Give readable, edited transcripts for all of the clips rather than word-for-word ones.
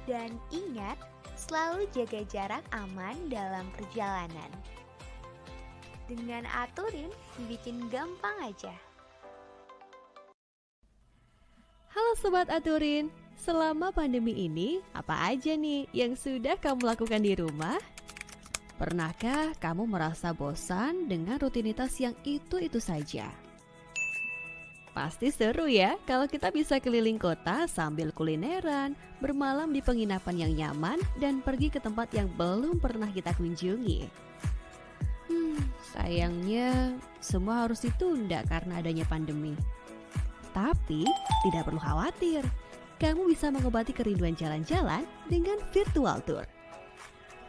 Dan ingat, selalu jaga jarak aman dalam perjalanan. Dengan aturin, dibikin gampang aja. Halo Sobat Aturin, selama pandemi ini apa aja nih yang sudah kamu lakukan di rumah? Pernahkah kamu merasa bosan dengan rutinitas yang itu-itu saja? Pasti seru ya kalau kita bisa keliling kota sambil kulineran, bermalam di penginapan yang nyaman, dan pergi ke tempat yang belum pernah kita kunjungi. Sayangnya semua harus ditunda karena adanya pandemi. Tapi tidak perlu khawatir, kamu bisa mengobati kerinduan jalan-jalan dengan virtual tour.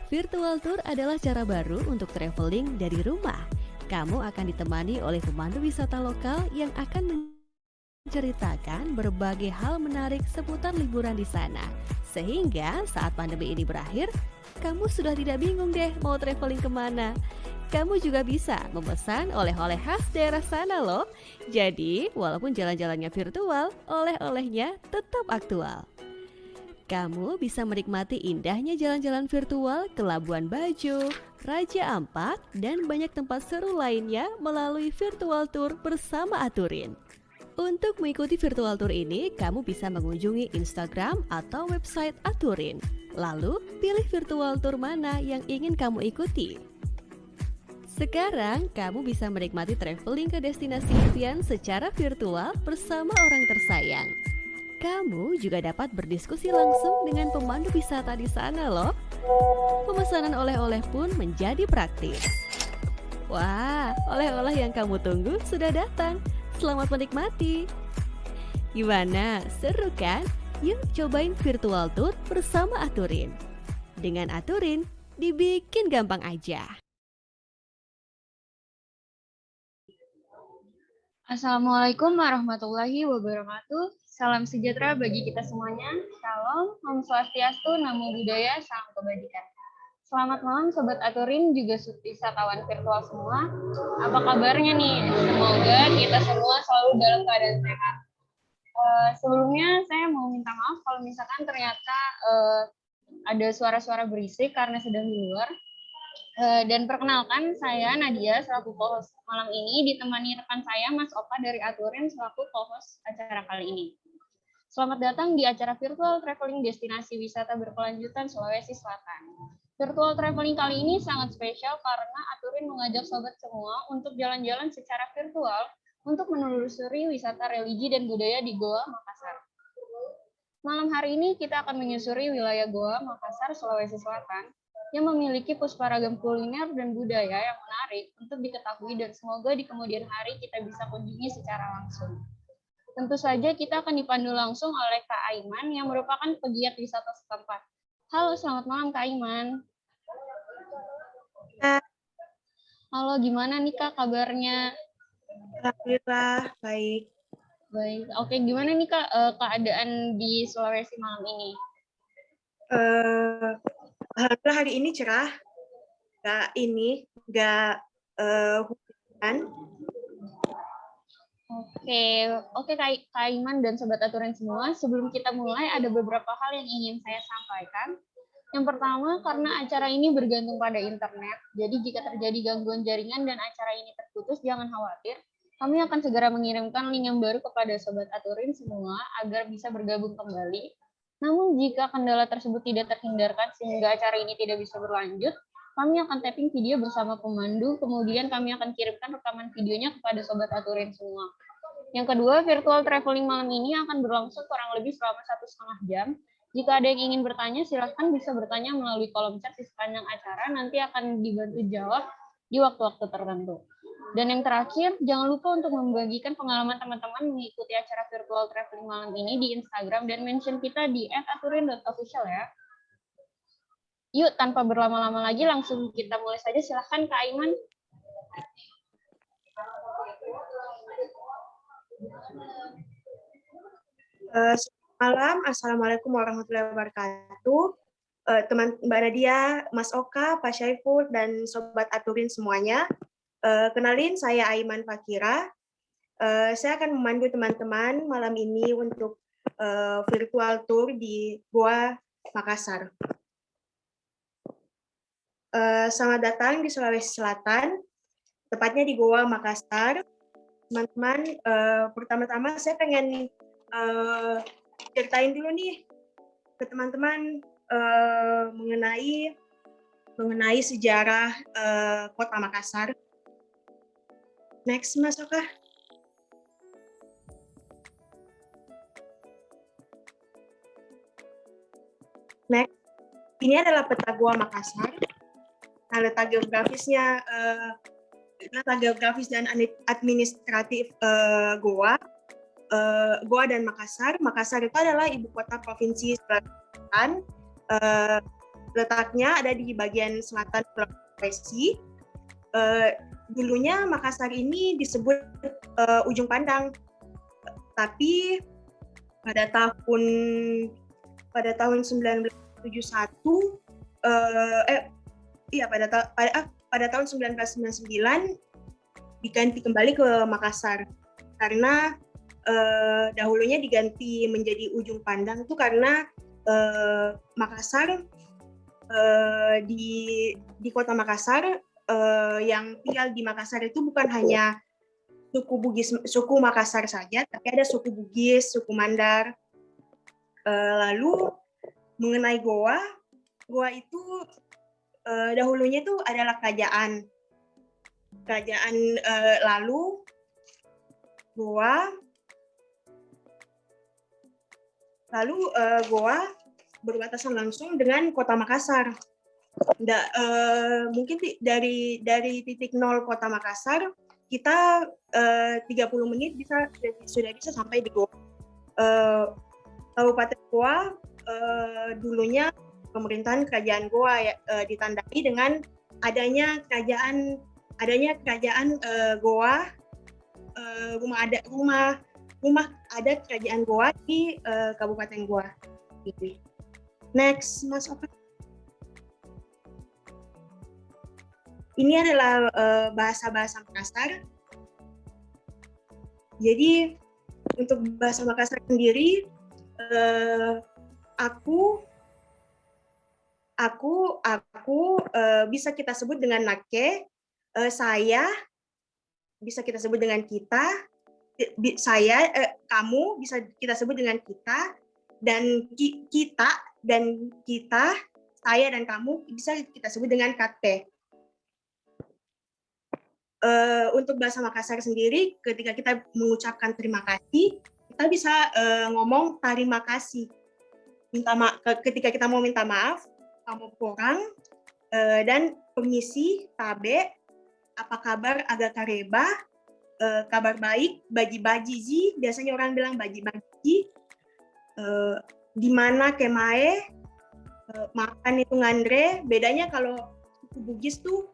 Virtual tour adalah cara baru untuk traveling dari rumah. Kamu akan ditemani oleh pemandu wisata lokal yang akan menceritakan berbagai hal menarik seputar liburan di sana. Sehingga saat pandemi ini berakhir, kamu sudah tidak bingung deh mau traveling kemana. Kamu juga bisa memesan oleh-oleh khas daerah sana loh. Jadi, walaupun jalan-jalannya virtual, oleh-olehnya tetap aktual. Kamu bisa menikmati indahnya jalan-jalan virtual ke Labuan Bajo, Raja Ampat, dan banyak tempat seru lainnya melalui virtual tour bersama Aturin. Untuk mengikuti virtual tour ini, kamu bisa mengunjungi Instagram atau website Aturin. Lalu, pilih virtual tour mana yang ingin kamu ikuti. Sekarang, kamu bisa menikmati traveling ke destinasi impian secara virtual bersama orang tersayang. Kamu juga dapat berdiskusi langsung dengan pemandu wisata di sana loh. Pemesanan oleh-oleh pun menjadi praktis. Wah, oleh-oleh yang kamu tunggu sudah datang. Selamat menikmati. Gimana? Seru kan? Yuk cobain virtual tour bersama Aturin. Dengan Aturin, dibikin gampang aja. Assalamualaikum warahmatullahi wabarakatuh. Salam sejahtera bagi kita semuanya. Shalom, Om Swastiastu, Namo Buddhaya, Salam Kebajikan. Selamat malam Sobat Aturin, juga wisatawan virtual semua. Apa kabarnya nih? Semoga kita semua selalu dalam keadaan sehat. Sebelumnya saya mau minta maaf kalau misalkan ternyata ada suara-suara berisik karena sedang di luar. Dan perkenalkan, saya Nadia selaku co-host malam ini ditemani rekan saya Mas Oka dari Aturin selaku co-host acara kali ini. Selamat datang di acara virtual traveling destinasi wisata berkelanjutan Sulawesi Selatan. Virtual traveling kali ini sangat spesial karena Aturin mengajak sobat semua untuk jalan-jalan secara virtual untuk menelusuri wisata religi dan budaya di Goa, Makassar. Malam hari ini kita akan menyusuri wilayah Goa, Makassar, Sulawesi Selatan yang memiliki pusparagam kuliner dan budaya yang menarik untuk diketahui dan semoga di kemudian hari kita bisa kunjungi secara langsung. Tentu saja kita akan dipandu langsung oleh Kak Aiman yang merupakan pegiat wisata setempat. Halo, selamat malam Kak Aiman. Halo, gimana nih Kak kabarnya? Alhamdulillah, baik. Baik, oke, gimana nih Kak keadaan di Sulawesi malam ini? Alhamdulillah hari ini cerah, nggak hujan. Oke Kak Iman dan Sobat Aturan semua, sebelum kita mulai ada beberapa hal yang ingin saya sampaikan. Yang pertama, karena acara ini bergantung pada internet, jadi jika terjadi gangguan jaringan dan acara ini terputus, jangan khawatir. Kami akan segera mengirimkan link yang baru kepada Sobat Aturin semua agar bisa bergabung kembali. Namun jika kendala tersebut tidak terhindarkan sehingga acara ini tidak bisa berlanjut, kami akan tapping video bersama pemandu, kemudian kami akan kirimkan rekaman videonya kepada Sobat Aturin semua. Yang kedua, virtual traveling malam ini akan berlangsung kurang lebih selama 1,5 jam. Jika ada yang ingin bertanya, silahkan bisa bertanya melalui kolom chat di sepanjang acara, nanti akan dibantu jawab di waktu-waktu tertentu. Dan yang terakhir, jangan lupa untuk membagikan pengalaman teman-teman mengikuti acara virtual traveling malam ini di Instagram dan mention kita di @aturin.official ya. Yuk, tanpa berlama-lama lagi, langsung kita mulai saja. Silahkan Kak Aiman. Selamat malam, Assalamualaikum warahmatullahi wabarakatuh. Teman Mbak Nadia, Mas Oka, Pak Syaiful, dan Sobat Aturin semuanya. Kenalin, saya Aiman Fakira. Saya akan memandu teman-teman malam ini untuk virtual tour di Goa Makassar. Selamat datang di Sulawesi Selatan, tepatnya di Goa Makassar. Teman-teman, pertama-tama saya pengen ceritain dulu nih ke teman-teman mengenai sejarah Kota Makassar. Next, Mas Oka. Next, ini adalah peta Goa Makassar. Nah, letak geografis dan administratif Goa dan Makassar. Makassar itu adalah ibu kota provinsi Selatan. Letaknya ada di bagian selatan Sulawesi. Dulunya Makassar ini disebut Ujung Pandang, tapi pada tahun 1971 pada tahun 1999 diganti kembali ke Makassar karena dahulunya diganti menjadi Ujung Pandang itu karena Makassar di kota Makassar yang tinggal di Makassar itu bukan hanya suku Makassar saja, tapi ada suku Bugis, suku Mandar. Lalu mengenai Goa itu dahulunya itu adalah kerajaan. Lalu Goa berbatasan langsung dengan kota Makassar. Mungkin dari titik nol kota Makassar kita 30 menit sudah bisa sampai di Goa. Kabupaten Goa dulunya pemerintahan kerajaan Goa ditandai dengan adanya kerajaan Goa, rumah adat kerajaan Goa di Kabupaten Goa. Gitu. Next, Mas Oka. Ini adalah bahasa-bahasa Makassar. Jadi untuk bahasa Makassar sendiri, aku bisa kita sebut dengan nake, saya bisa kita sebut dengan kita, kamu bisa kita sebut dengan kita, dan kita, saya dan kamu bisa kita sebut dengan kate. Untuk bahasa Makassar sendiri, ketika kita mengucapkan terima kasih, kita bisa ngomong terima kasih. Ketika kita mau minta maaf, kamu porang, dan permisi, tabe, apa kabar, agak kareba, kabar baik, baji-baji, biasanya orang bilang baji-baji, di mana kemae, makan itu ngandre, bedanya kalau suku Bugis tuh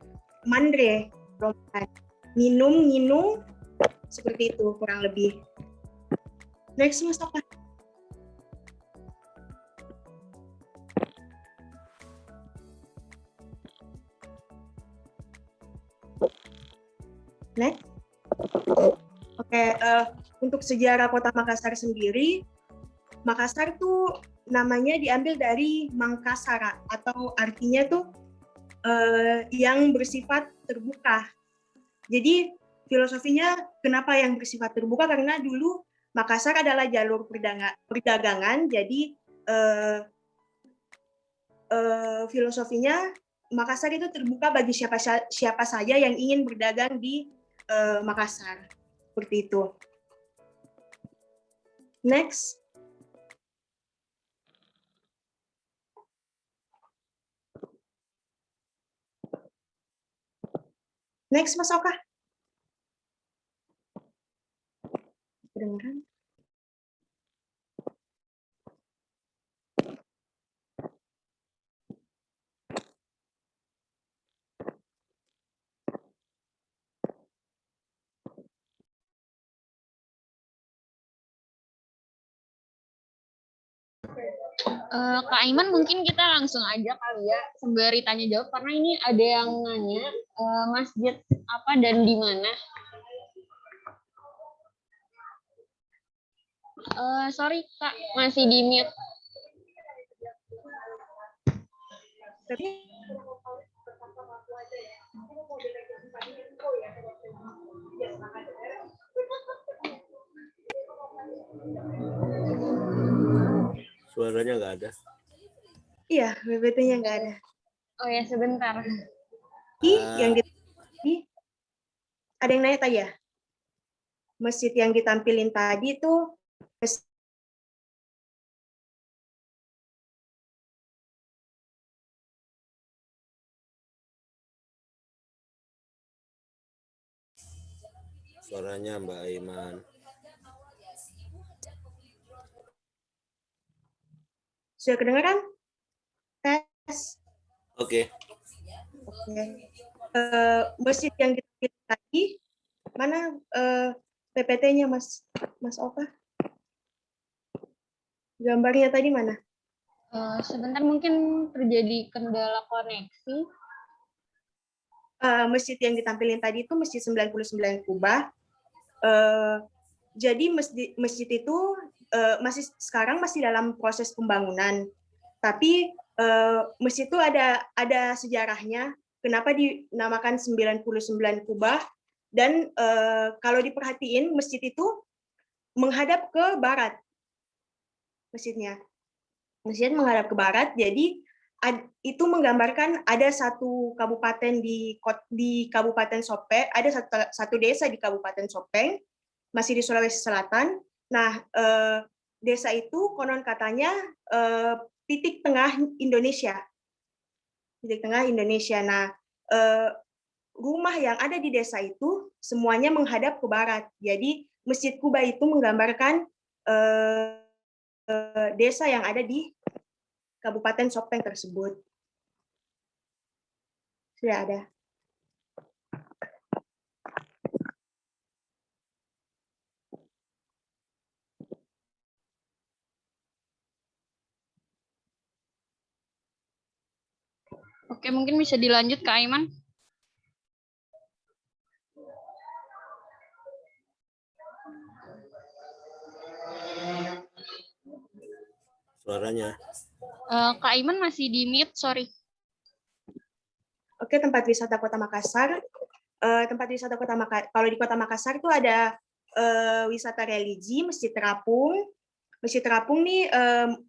mandre, minum, seperti itu kurang lebih. Next, Mas Oka. Next. Oke, untuk sejarah kota Makassar sendiri, Makassar tuh namanya diambil dari Mangkasara, atau artinya tuh yang bersifat terbuka. Jadi filosofinya kenapa yang bersifat terbuka? Karena dulu Makassar adalah jalur perdagangan, jadi filosofinya Makassar itu terbuka bagi siapa saja yang ingin berdagang di Makassar, seperti itu. Next. Next, Mas Oka. Kedengeran? Kak Aiman, mungkin kita langsung aja kali ya sembari tanya jawab, karena ini ada yang nanya masjid apa dan di mana. Sorry Kak, masih di mute. Tapi Suaranya nggak ada. iya, PPT-nya nggak ada. Oh ya, sebentar. Yang ada yang nanya tadi ya? Masjid yang ditampilin tadi itu Suaranya Mbak Aiman. sudah kedengaran? Tes. Oke. Masjid yang ditampilin tadi mana PPT-nya Mas Oka? Gambarnya tadi mana? Sebentar, mungkin terjadi kendala koneksi. Masjid yang ditampilin tadi itu Masjid 99 Kubah. Jadi masjid itu sekarang masih dalam proses pembangunan. Tapi masjid itu ada sejarahnya. Kenapa dinamakan 99 Kubah? Dan kalau diperhatiin masjid itu menghadap ke barat. Masjid menghadap ke barat. Jadi itu menggambarkan ada satu kabupaten di Kabupaten Sopeng, ada satu desa di Kabupaten Sopeng, masih di Sulawesi Selatan. Nah, desa itu konon katanya titik tengah Indonesia. Titik tengah Indonesia. Nah, rumah yang ada di desa itu semuanya menghadap ke barat. Jadi Masjid Kuba itu menggambarkan desa yang ada di Kabupaten Sopeng tersebut. Sudah ada. Oke, mungkin bisa dilanjut Kak Aiman. Suaranya. Kak Aiman masih di mute, sorry. Oke, tempat wisata Kota Makassar. Kalau di Kota Makassar itu ada wisata religi, Masjid Terapung. Masjid Terapung nih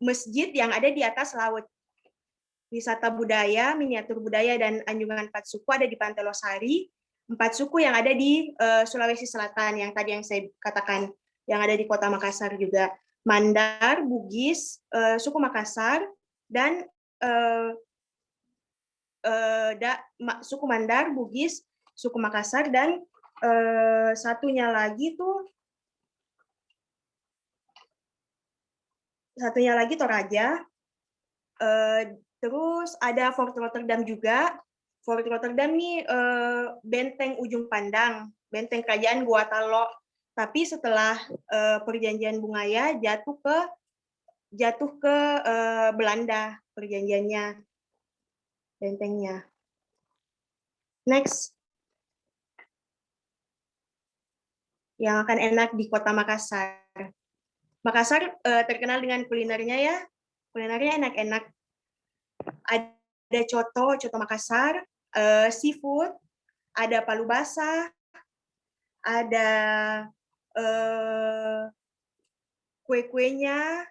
masjid yang ada di atas laut. Wisata budaya, miniatur budaya dan anjungan 4 suku ada di Pantai Losari. 4 suku yang ada di Sulawesi Selatan yang tadi yang saya katakan, yang ada di Kota Makassar juga. Mandar, Bugis, suku Makassar, dan suku Mandar, Bugis, suku Makassar, dan satunya lagi Toraja. Terus ada Fort Rotterdam juga. Fort Rotterdam nih benteng ujung pandang, benteng kerajaan Gua Talo. Tapi setelah perjanjian Bungaya jatuh ke Belanda perjanjiannya, bentengnya. Next. Yang akan enak di Kota Makassar. Makassar terkenal dengan kulinernya ya. Kulinernya enak-enak. Ada coto Makassar, seafood, ada palu basah, ada kue-kuenya.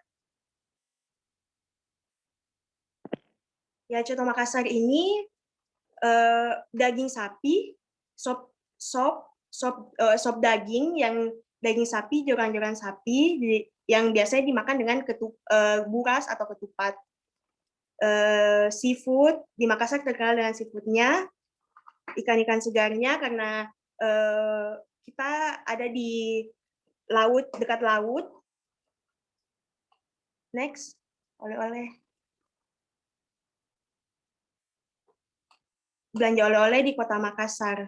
Ya, coto Makassar ini daging sapi, sop daging yang daging sapi, joran-joran sapi yang biasanya dimakan dengan buras atau ketupat. Seafood di Makassar terkenal dengan seafoodnya, ikan-ikan segarnya karena kita ada di laut, dekat laut. Next, oleh-oleh. Belanja oleh-oleh di Kota Makassar.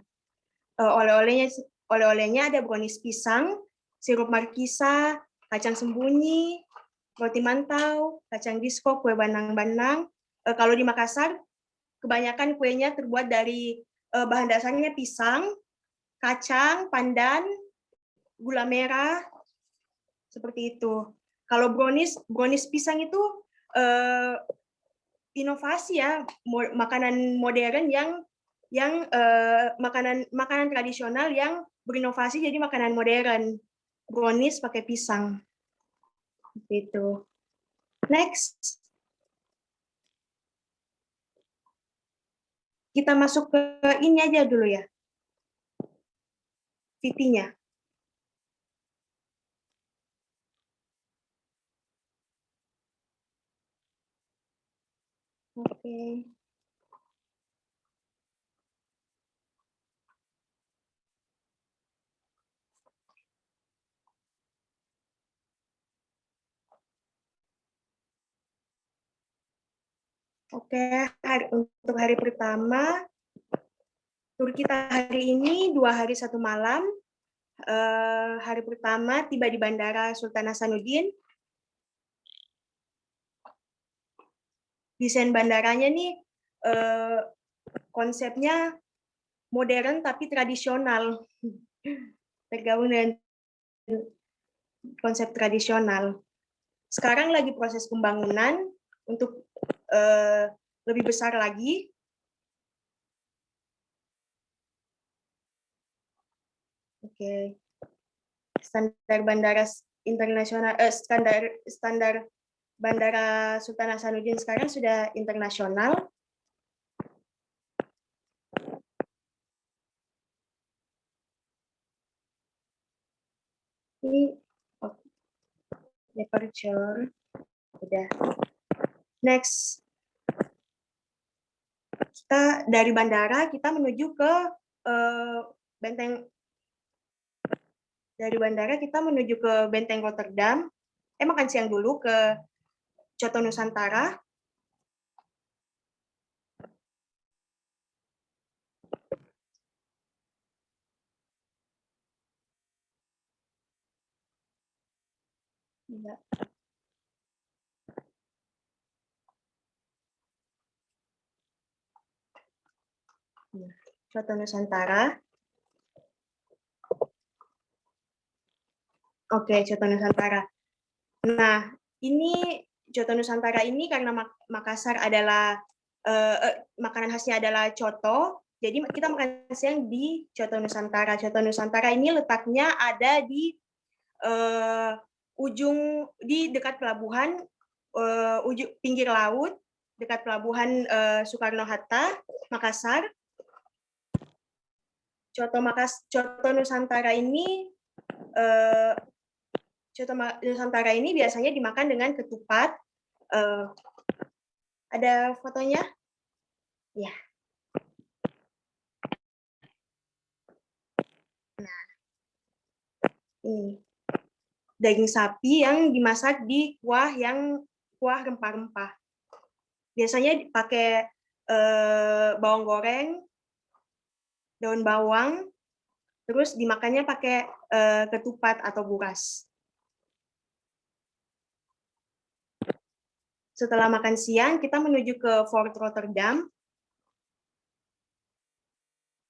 Oleh-olehnya ada brownies pisang, sirup markisa, kacang sembunyi, roti mantau, kacang disko, kue banang-banang. Kalau di Makassar, kebanyakan kuenya terbuat dari bahan dasarnya pisang, kacang, pandan, gula merah, seperti itu. Kalau brownies pisang itu inovasi ya, makanan modern yang makanan tradisional yang berinovasi jadi makanan modern. Brownies pakai pisang. Gitu. Next. Kita masuk ke ini aja dulu ya. VT-nya. Oke. Oke, untuk hari pertama, tur kita hari ini 2 hari 1 malam. Hari pertama tiba di Bandara Sultan Hasanuddin. Desain bandaranya nih konsepnya modern tapi tradisional. Tergabung dengan konsep tradisional. Sekarang lagi proses pembangunan untuk lebih besar lagi. Oke. Standar bandara internasional, standar Bandara Sultan Hasanuddin sekarang sudah internasional. Ini departure udah. Next, kita dari bandara kita menuju ke benteng. Dari bandara kita menuju ke benteng Rotterdam. Makan siang dulu ke Coto Nusantara. Ya. Coto Nusantara. Oke, Coto Nusantara. Nah, ini Coto Nusantara ini karena Makassar adalah makanan khasnya adalah coto, jadi kita makan siang di Coto Nusantara. Coto Nusantara ini letaknya ada di dekat pelabuhan pinggir laut, dekat pelabuhan Soekarno-Hatta, Makassar. Coto Nusantara ini Coto Nusantara ini biasanya dimakan dengan ketupat. Ada fotonya? Ya. Nah, ini daging sapi yang dimasak di kuah rempah-rempah. Biasanya pakai bawang goreng, daun bawang, terus dimakannya pakai ketupat atau buras. Setelah makan siang, kita menuju ke Fort Rotterdam.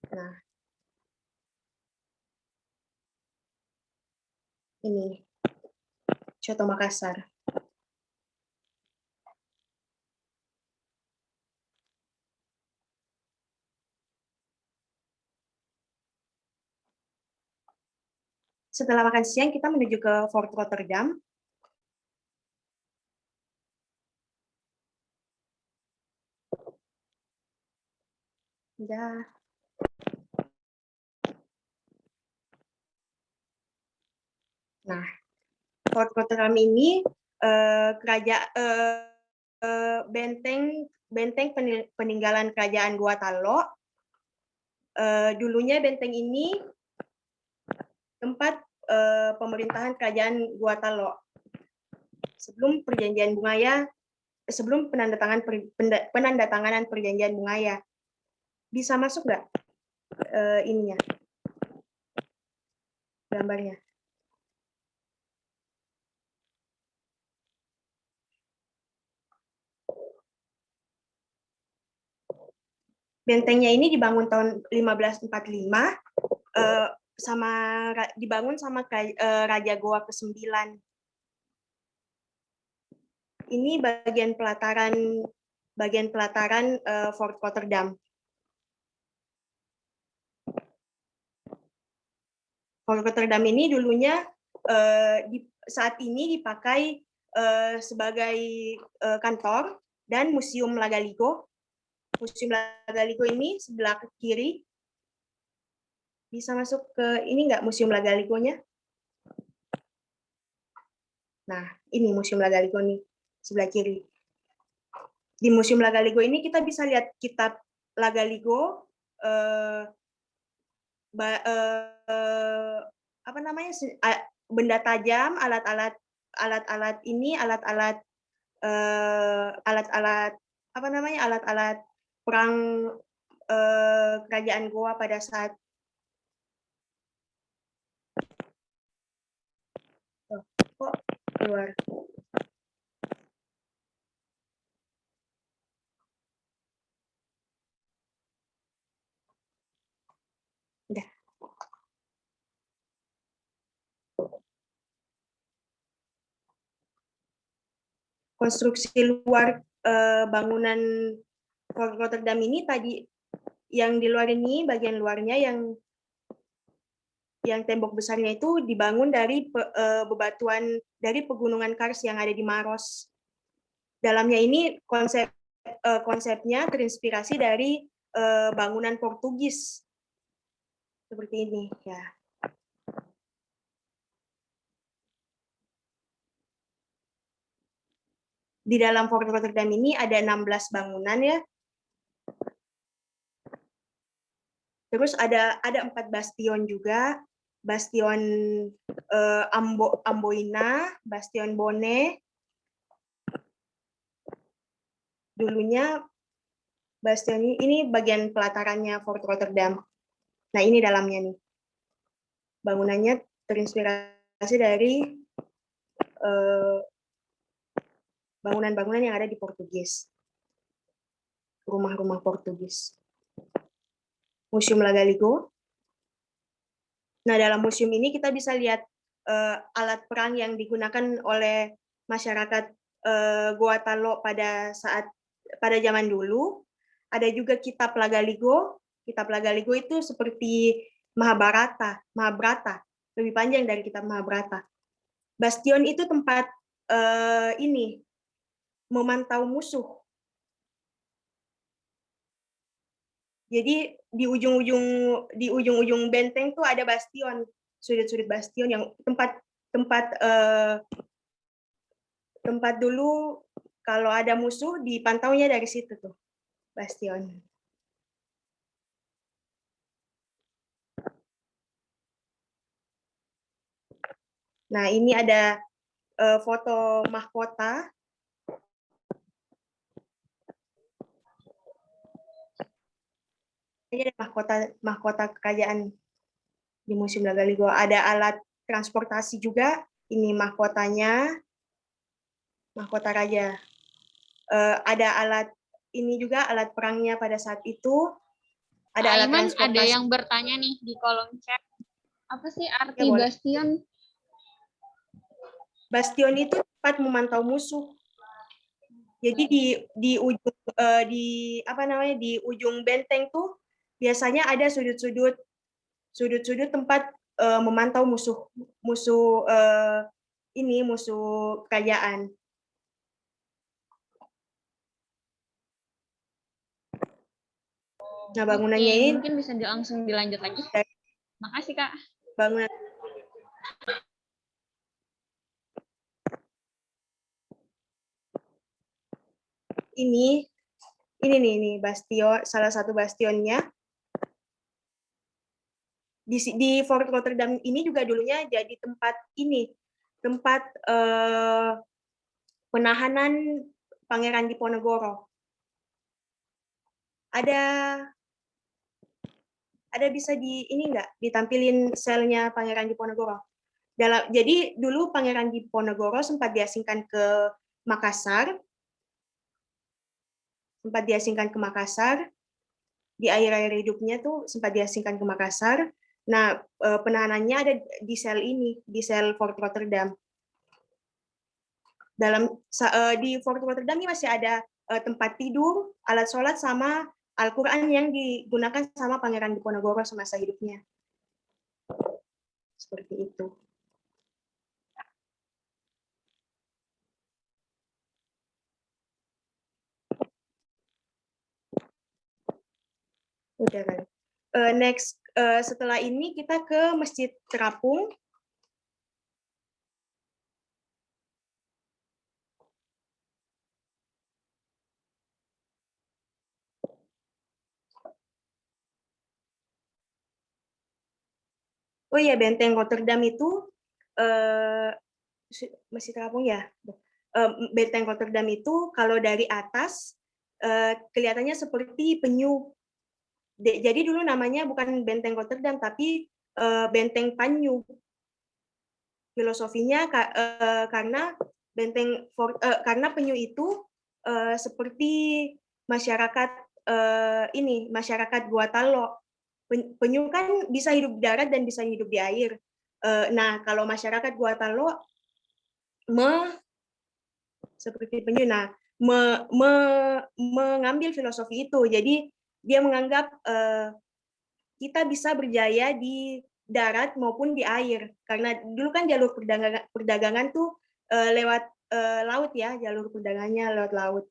Nah, ini Coto Makassar. Setelah makan siang, kita menuju ke Fort Rotterdam. Ya. Nah, Fort Rotterdam ini benteng peninggalan kerajaan Guatalo. Dulunya benteng ini tempat pemerintahan kerajaan Guatalo sebelum penandatanganan perjanjian Bungaya. Bisa masuk nggak ininya gambarnya? Bentengnya ini dibangun tahun 1545, dibangun sama Raja Goa ke-9. Ini bagian pelataran bagian pelataran Fort Rotterdam. Fort Rotterdam ini dulunya saat ini dipakai sebagai kantor dan Museum Lagaligo. Museum Lagaligo ini sebelah kiri. Bisa masuk ke ini nggak Museum Lagaligonya? Nah, ini Museum Lagaligo nih, sebelah kiri. Di Museum Lagaligo ini kita bisa lihat kitab Lagaligo, apa namanya, benda tajam, alat-alat apa namanya, alat-alat perang kerajaan Goa pada saat kok keluar. Udah. Konstruksi luar bangunan Fort Rotterdam ini tadi yang di luar ini, bagian luarnya yang tembok besarnya itu dibangun dari bebatuan dari pegunungan Kars yang ada di Maros. Dalamnya ini konsepnya terinspirasi dari bangunan Portugis. Seperti ini ya. Di dalam Fort Rotterdam ini ada 16 bangunan ya. Terus ada 4 bastion juga. Bastion Amboina, Bastion Bone. Dulunya bastion ini bagian pelatarannya Fort Rotterdam. Nah, ini dalamnya nih. Bangunannya terinspirasi dari bangunan-bangunan yang ada di Portugis. Rumah-rumah Portugis. Museum Lagaligo. Nah, dalam museum ini kita bisa lihat alat perang yang digunakan oleh masyarakat Goa Talo pada zaman dulu. Ada juga kitab Lagaligo. Kitab Lagaligo itu seperti Mahabharata, lebih panjang dari kitab Mahabharata. Bastion itu tempat ini memantau musuh. Jadi di ujung-ujung benteng tuh ada bastion, sudut-sudut bastion yang tempat dulu kalau ada musuh dipantaunya dari situ tuh, bastion. Nah, ini ada foto mahkota. Ini ada mahkota kerajaan di Museum Lagaligo. Ada alat transportasi juga. Ini mahkotanya, mahkota raja. Ada alat ini juga alat perangnya pada saat itu. Ada alat Aiman, transportasi. ada yang bertanya nih di kolom chat. Apa sih arti Ya, boleh. bastion? Bastion itu tempat memantau musuh. Jadi di ujung benteng tuh biasanya ada sudut-sudut tempat memantau musuh kerajaan. Nah, bangunannya Oke, ini mungkin bisa langsung dilanjut lagi. Makasih, Kak. bangunan ini nih bastion, salah satu bastionnya. Di Fort Rotterdam ini juga dulunya jadi tempat penahanan Pangeran Diponegoro. Ada bisa ditampilin selnya Pangeran Diponegoro. Jadi dulu Pangeran Diponegoro sempat diasingkan ke Makassar. Di akhir-akhir hidupnya tuh sempat diasingkan ke Makassar. Nah, penahanannya ada di sel Fort Rotterdam. Di Fort Rotterdam ini masih ada tempat tidur, alat sholat, sama Al-Quran yang digunakan sama Pangeran Diponegoro semasa hidupnya. Seperti itu. Udah kan. Next, setelah ini kita ke Masjid Terapung. Oh iya, Benteng Rotterdam itu Masjid Terapung ya. Benteng Rotterdam itu kalau dari atas kelihatannya seperti penyu. Jadi dulu namanya bukan Benteng Rotterdam, tapi Benteng Panyu. Filosofinya karena karena penyu itu seperti masyarakat masyarakat Guatalo. Penyu kan bisa hidup di darat dan bisa hidup di air. Nah, kalau masyarakat Guatalo seperti penyu, nah mengambil filosofi itu. Jadi dia menganggap kita bisa berjaya di darat maupun di air, karena dulu kan jalur perdagangan tuh lewat laut ya, jalur perdagangannya lewat laut.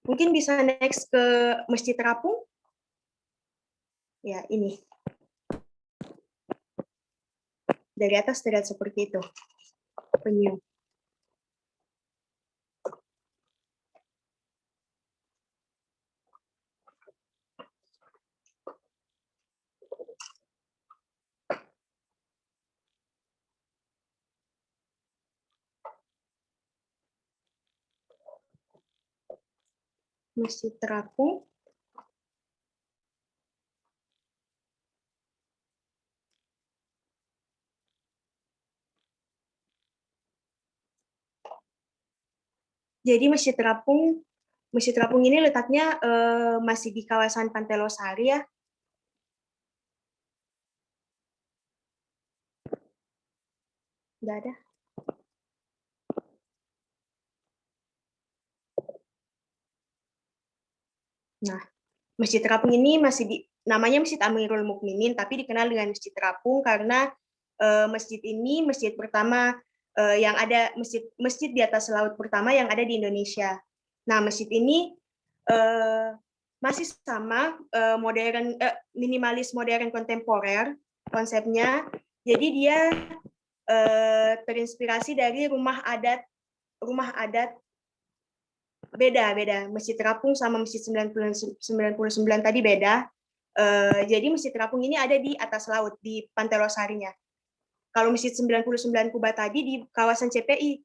Mungkin bisa next ke Masjid Terapung. Ya, ini. Dari atas terlihat seperti itu. Penyu. Masjid Terapung. Jadi Masjid Terapung ini letaknya masih di kawasan Pantai Losari ya. Nggak ada. Nah, Masjid Terapung ini namanya Masjid Amirul Mukminin, tapi dikenal dengan Masjid Terapung karena masjid ini masjid pertama yang ada masjid di atas laut pertama yang ada di Indonesia. Nah, masjid ini masih sama minimalis modern kontemporer konsepnya. Jadi dia terinspirasi dari rumah adat beda. Masjid Terapung sama Masjid 99 tadi beda. Jadi Masjid Terapung ini ada di atas laut, di Pantai Losarinya. Kalau Masjid 99 Kuba tadi di kawasan CPI,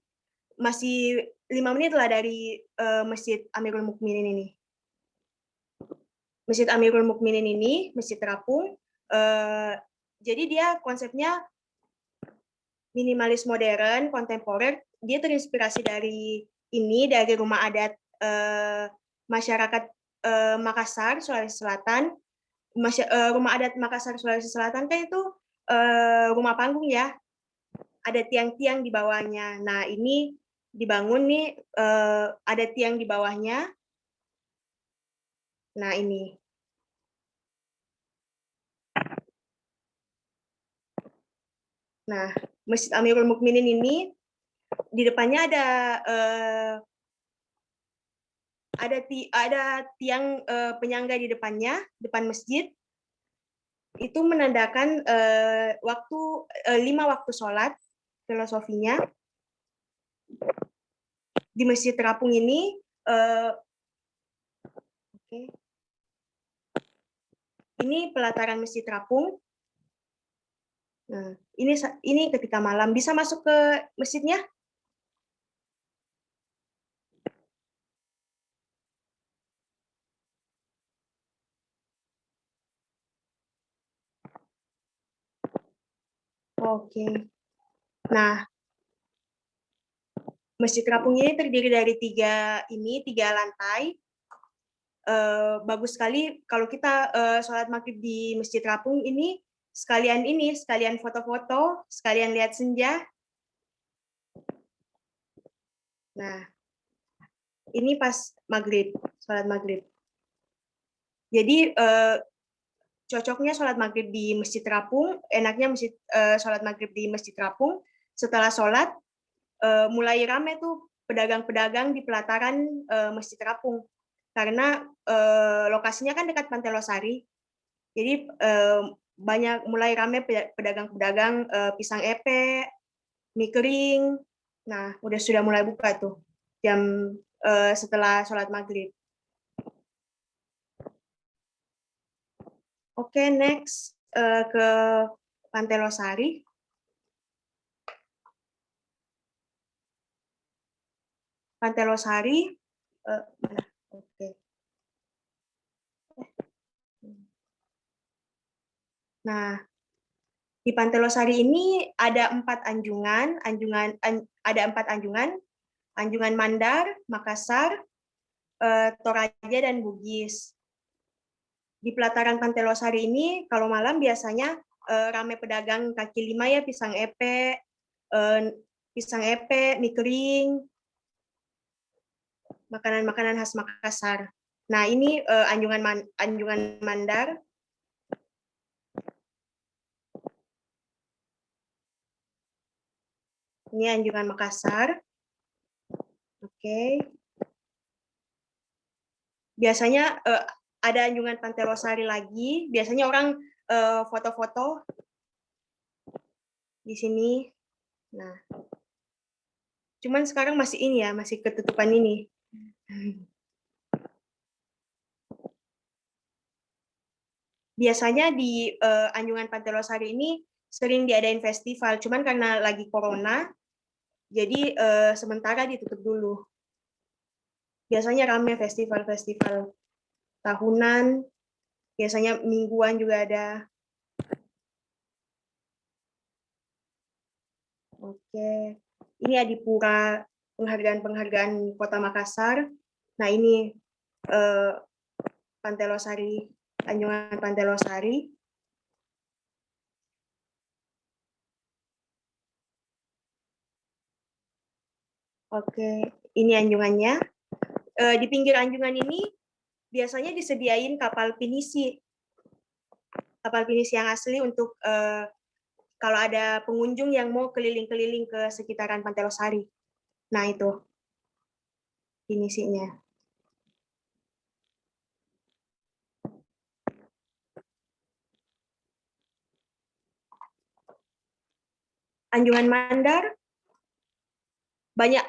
masih 5 menit lah dari Masjid Amirul Mukminin ini. Masjid Amirul Mukminin ini, Masjid Terapung, jadi dia konsepnya minimalis modern, kontemporer. Dia terinspirasi dari rumah adat masyarakat Makassar, Sulawesi Selatan. Rumah adat Makassar, Sulawesi Selatan kan itu rumah panggung ya, ada tiang-tiang di bawahnya. Nah, ini dibangun nih ada tiang di bawahnya. Nah, ini. Nah, Masjid Amirul Mukminin ini di depannya ada tiang penyangga di depannya, depan masjid. Itu menandakan 5 waktu sholat, filosofinya. Di Masjid Terapung ini, ini pelataran Masjid Terapung. Nah, ini ketika malam. Bisa masuk ke masjidnya? Oke. Nah, Masjid Terapung ini terdiri dari 3 lantai. Bagus sekali kalau kita sholat maghrib di Masjid Terapung ini, sekalian foto-foto, sekalian lihat senja. Nah, ini pas maghrib, sholat maghrib. Jadi cocoknya sholat maghrib di Masjid Terapung, enaknya sholat maghrib di Masjid Terapung. Setelah sholat, mulai rame tuh pedagang-pedagang di pelataran Masjid Terapung. Karena lokasinya kan dekat Pantai Losari, jadi mulai rame pedagang-pedagang pisang epe, mie kering. Nah, sudah mulai buka tuh jam setelah sholat maghrib. Oke, next ke Pantai Losari. Pantai Losari, mana? Oke. Nah, di Pantai Losari ini ada 4 anjungan, Anjungan Mandar, Makassar, Toraja, dan Bugis. Di pelataran Pantai Losari ini, kalau malam biasanya ramai pedagang kaki lima ya, pisang epe, mie kering, makanan-makanan khas Makassar. Nah, ini Anjungan Mandar. Ini Anjungan Makassar. Oke. Biasanya ada Anjungan Pantai Losari lagi. Biasanya orang foto-foto di sini. Nah, cuman sekarang masih ketutupan ini. Biasanya di Anjungan Pantai Losari ini sering diadain festival, cuman karena lagi corona, jadi sementara ditutup dulu. Biasanya ramai festival-festival tahunan, biasanya mingguan juga ada. Oke, ini Adipura, penghargaan Kota Makassar. Nah, ini Pantai Losari, Anjungan Pantai Losari. Oke, ini anjungannya. Di pinggir anjungan ini biasanya disediain kapal pinisi yang asli untuk kalau ada pengunjung yang mau keliling-keliling ke sekitaran Pantai Losari. Nah, itu pinisinya. Anjungan Mandar, banyak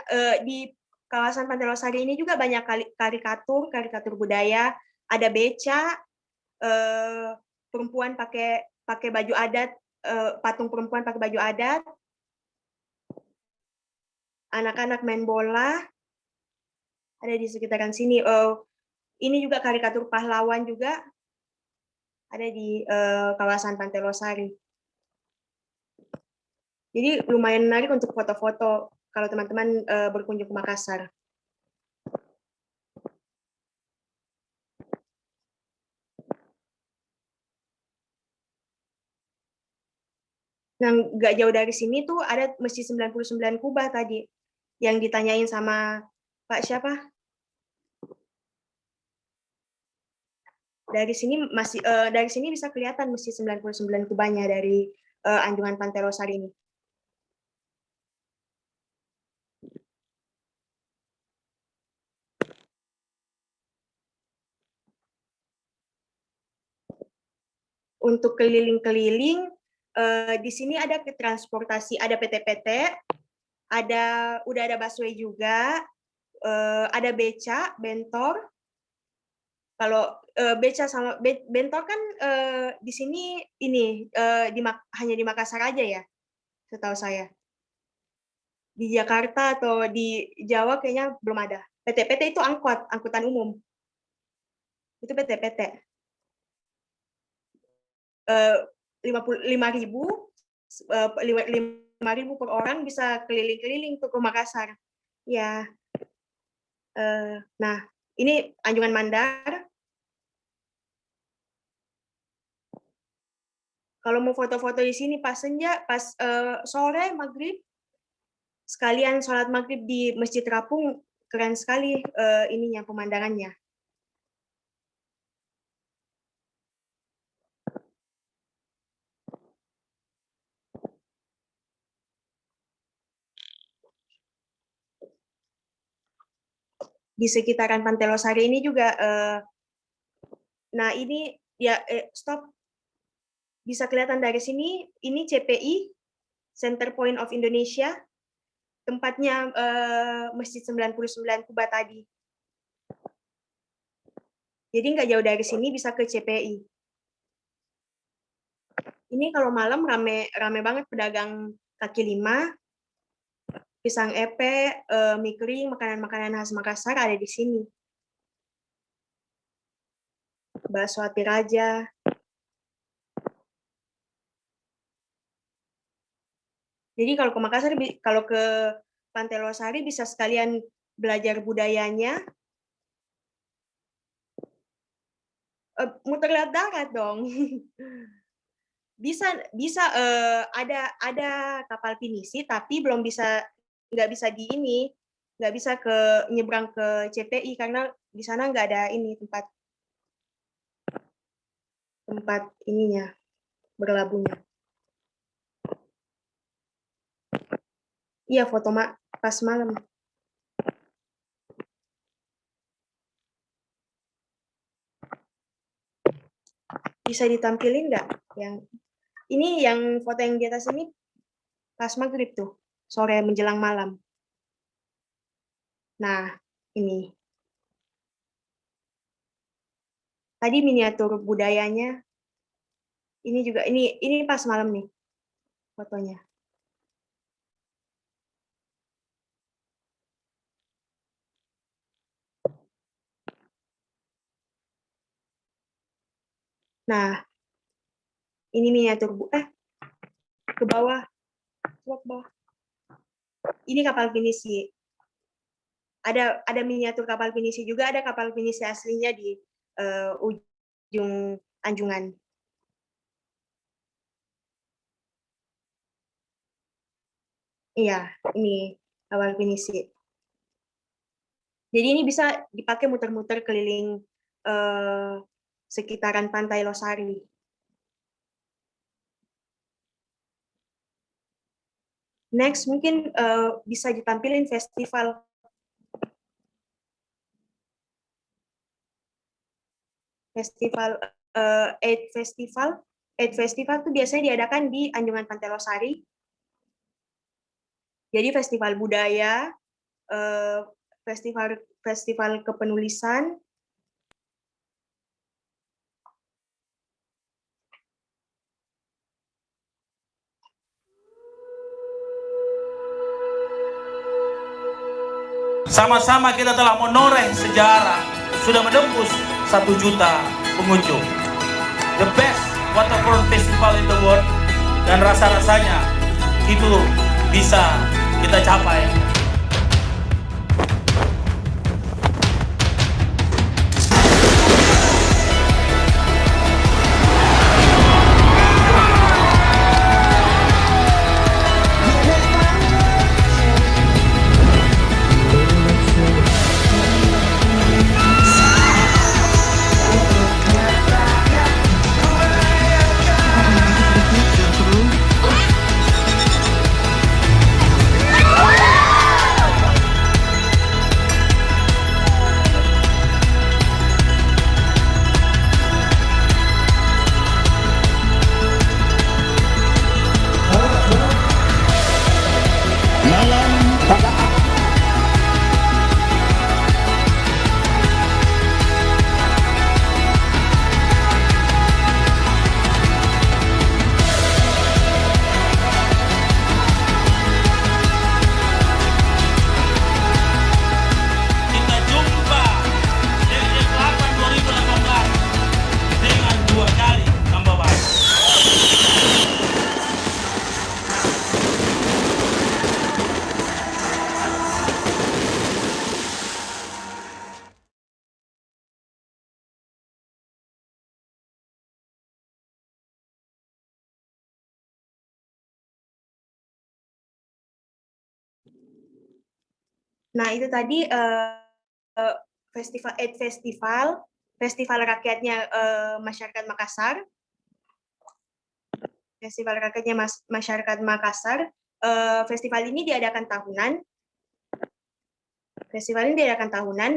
di kawasan Pantai Losari ini juga banyak karikatur budaya, ada beca, perempuan pakai baju adat, patung perempuan pakai baju adat, anak-anak main bola, ada di sekitaran sini. Ini juga karikatur pahlawan juga ada di kawasan Pantai Losari. Jadi lumayan menarik untuk foto-foto kalau teman-teman berkunjung ke Makassar. Nah, nggak jauh dari sini tuh ada Masjid 99 Kubah tadi yang ditanyain sama Pak siapa? Dari sini bisa kelihatan Masjid 99 Kubahnya dari Anjungan Pantai Losari ini. Untuk keliling-keliling, di sini ada transportasi, ada PT-PT, udah ada busway juga, ada beca, bentor. Kalau beca sama bentor kan di sini ini hanya di Makassar aja ya, setahu saya. Di Jakarta atau di Jawa kayaknya belum ada. PT-PT itu angkutan umum. Itu PT-PT. 5.000 per orang bisa keliling-keliling tuh ke Makassar. Ya. Nah, ini Anjungan Mandar. Kalau mau foto-foto di sini pas senja, pas sore maghrib, sekalian sholat maghrib di Masjid Terapung, keren sekali ininya pemandangannya. Di sekitaran Pantai Losari ini juga, nah ini ya stop, bisa kelihatan dari sini, ini CPI, Center Point of Indonesia, tempatnya Masjid 99 Kuba tadi. Jadi nggak jauh dari sini bisa ke CPI. Ini kalau malam rame banget pedagang kaki lima, pisang epe, mie kering, makanan-makanan khas Makassar ada di sini. Bakso Ati Raja. Jadi kalau ke Makassar, kalau ke Pantai Losari bisa sekalian belajar budayanya. Muter lewat darat dong. Bisa ada kapal pinisi tapi nggak bisa nggak bisa nyebrang ke CPI karena di sana nggak ada ini tempat ininya berlabuhnya. Iya, foto pas malam. Bisa ditampilin nggak? Yang foto yang di atas ini pas maghrib tuh, sore menjelang malam. Nah, ini. Tadi miniatur budayanya. Ini juga, ini pas malam nih fotonya. Nah, ini miniatur ke bawah. Coba ke bawah. Ini kapal pinisi. Ada miniatur kapal pinisi juga, ada kapal pinisi aslinya di ujung Anjungan. Iya, ini kapal pinisi. Jadi ini bisa dipakai muter-muter keliling sekitaran Pantai Losari. Next, mungkin bisa ditampilin festival. Eight Festival itu biasanya diadakan di Anjungan Pantai Losari. Jadi festival budaya, festival kepenulisan, sama-sama kita telah menoreh sejarah, sudah menembus 1 juta pengunjung. The best waterfront festival in the world, dan rasa-rasanya itu bisa kita capai. Nah, itu tadi festival rakyatnya masyarakat Makassar. Festival rakyatnya masyarakat Makassar. Festival ini diadakan tahunan.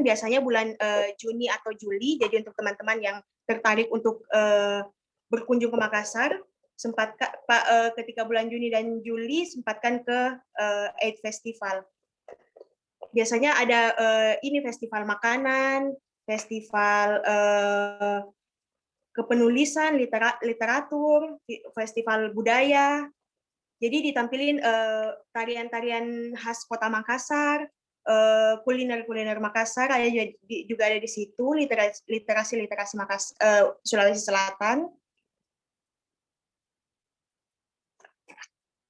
Biasanya bulan Juni atau Juli. Jadi untuk teman-teman yang tertarik untuk berkunjung ke Makassar, ketika bulan Juni dan Juli sempatkan ke Eid Festival. Biasanya ada ini festival makanan, festival kepenulisan, literatur, festival budaya. Jadi ditampilin tarian-tarian khas Kota Makassar, kuliner-kuliner Makassar, juga ada di situ, literasi Makassar, Sulawesi Selatan.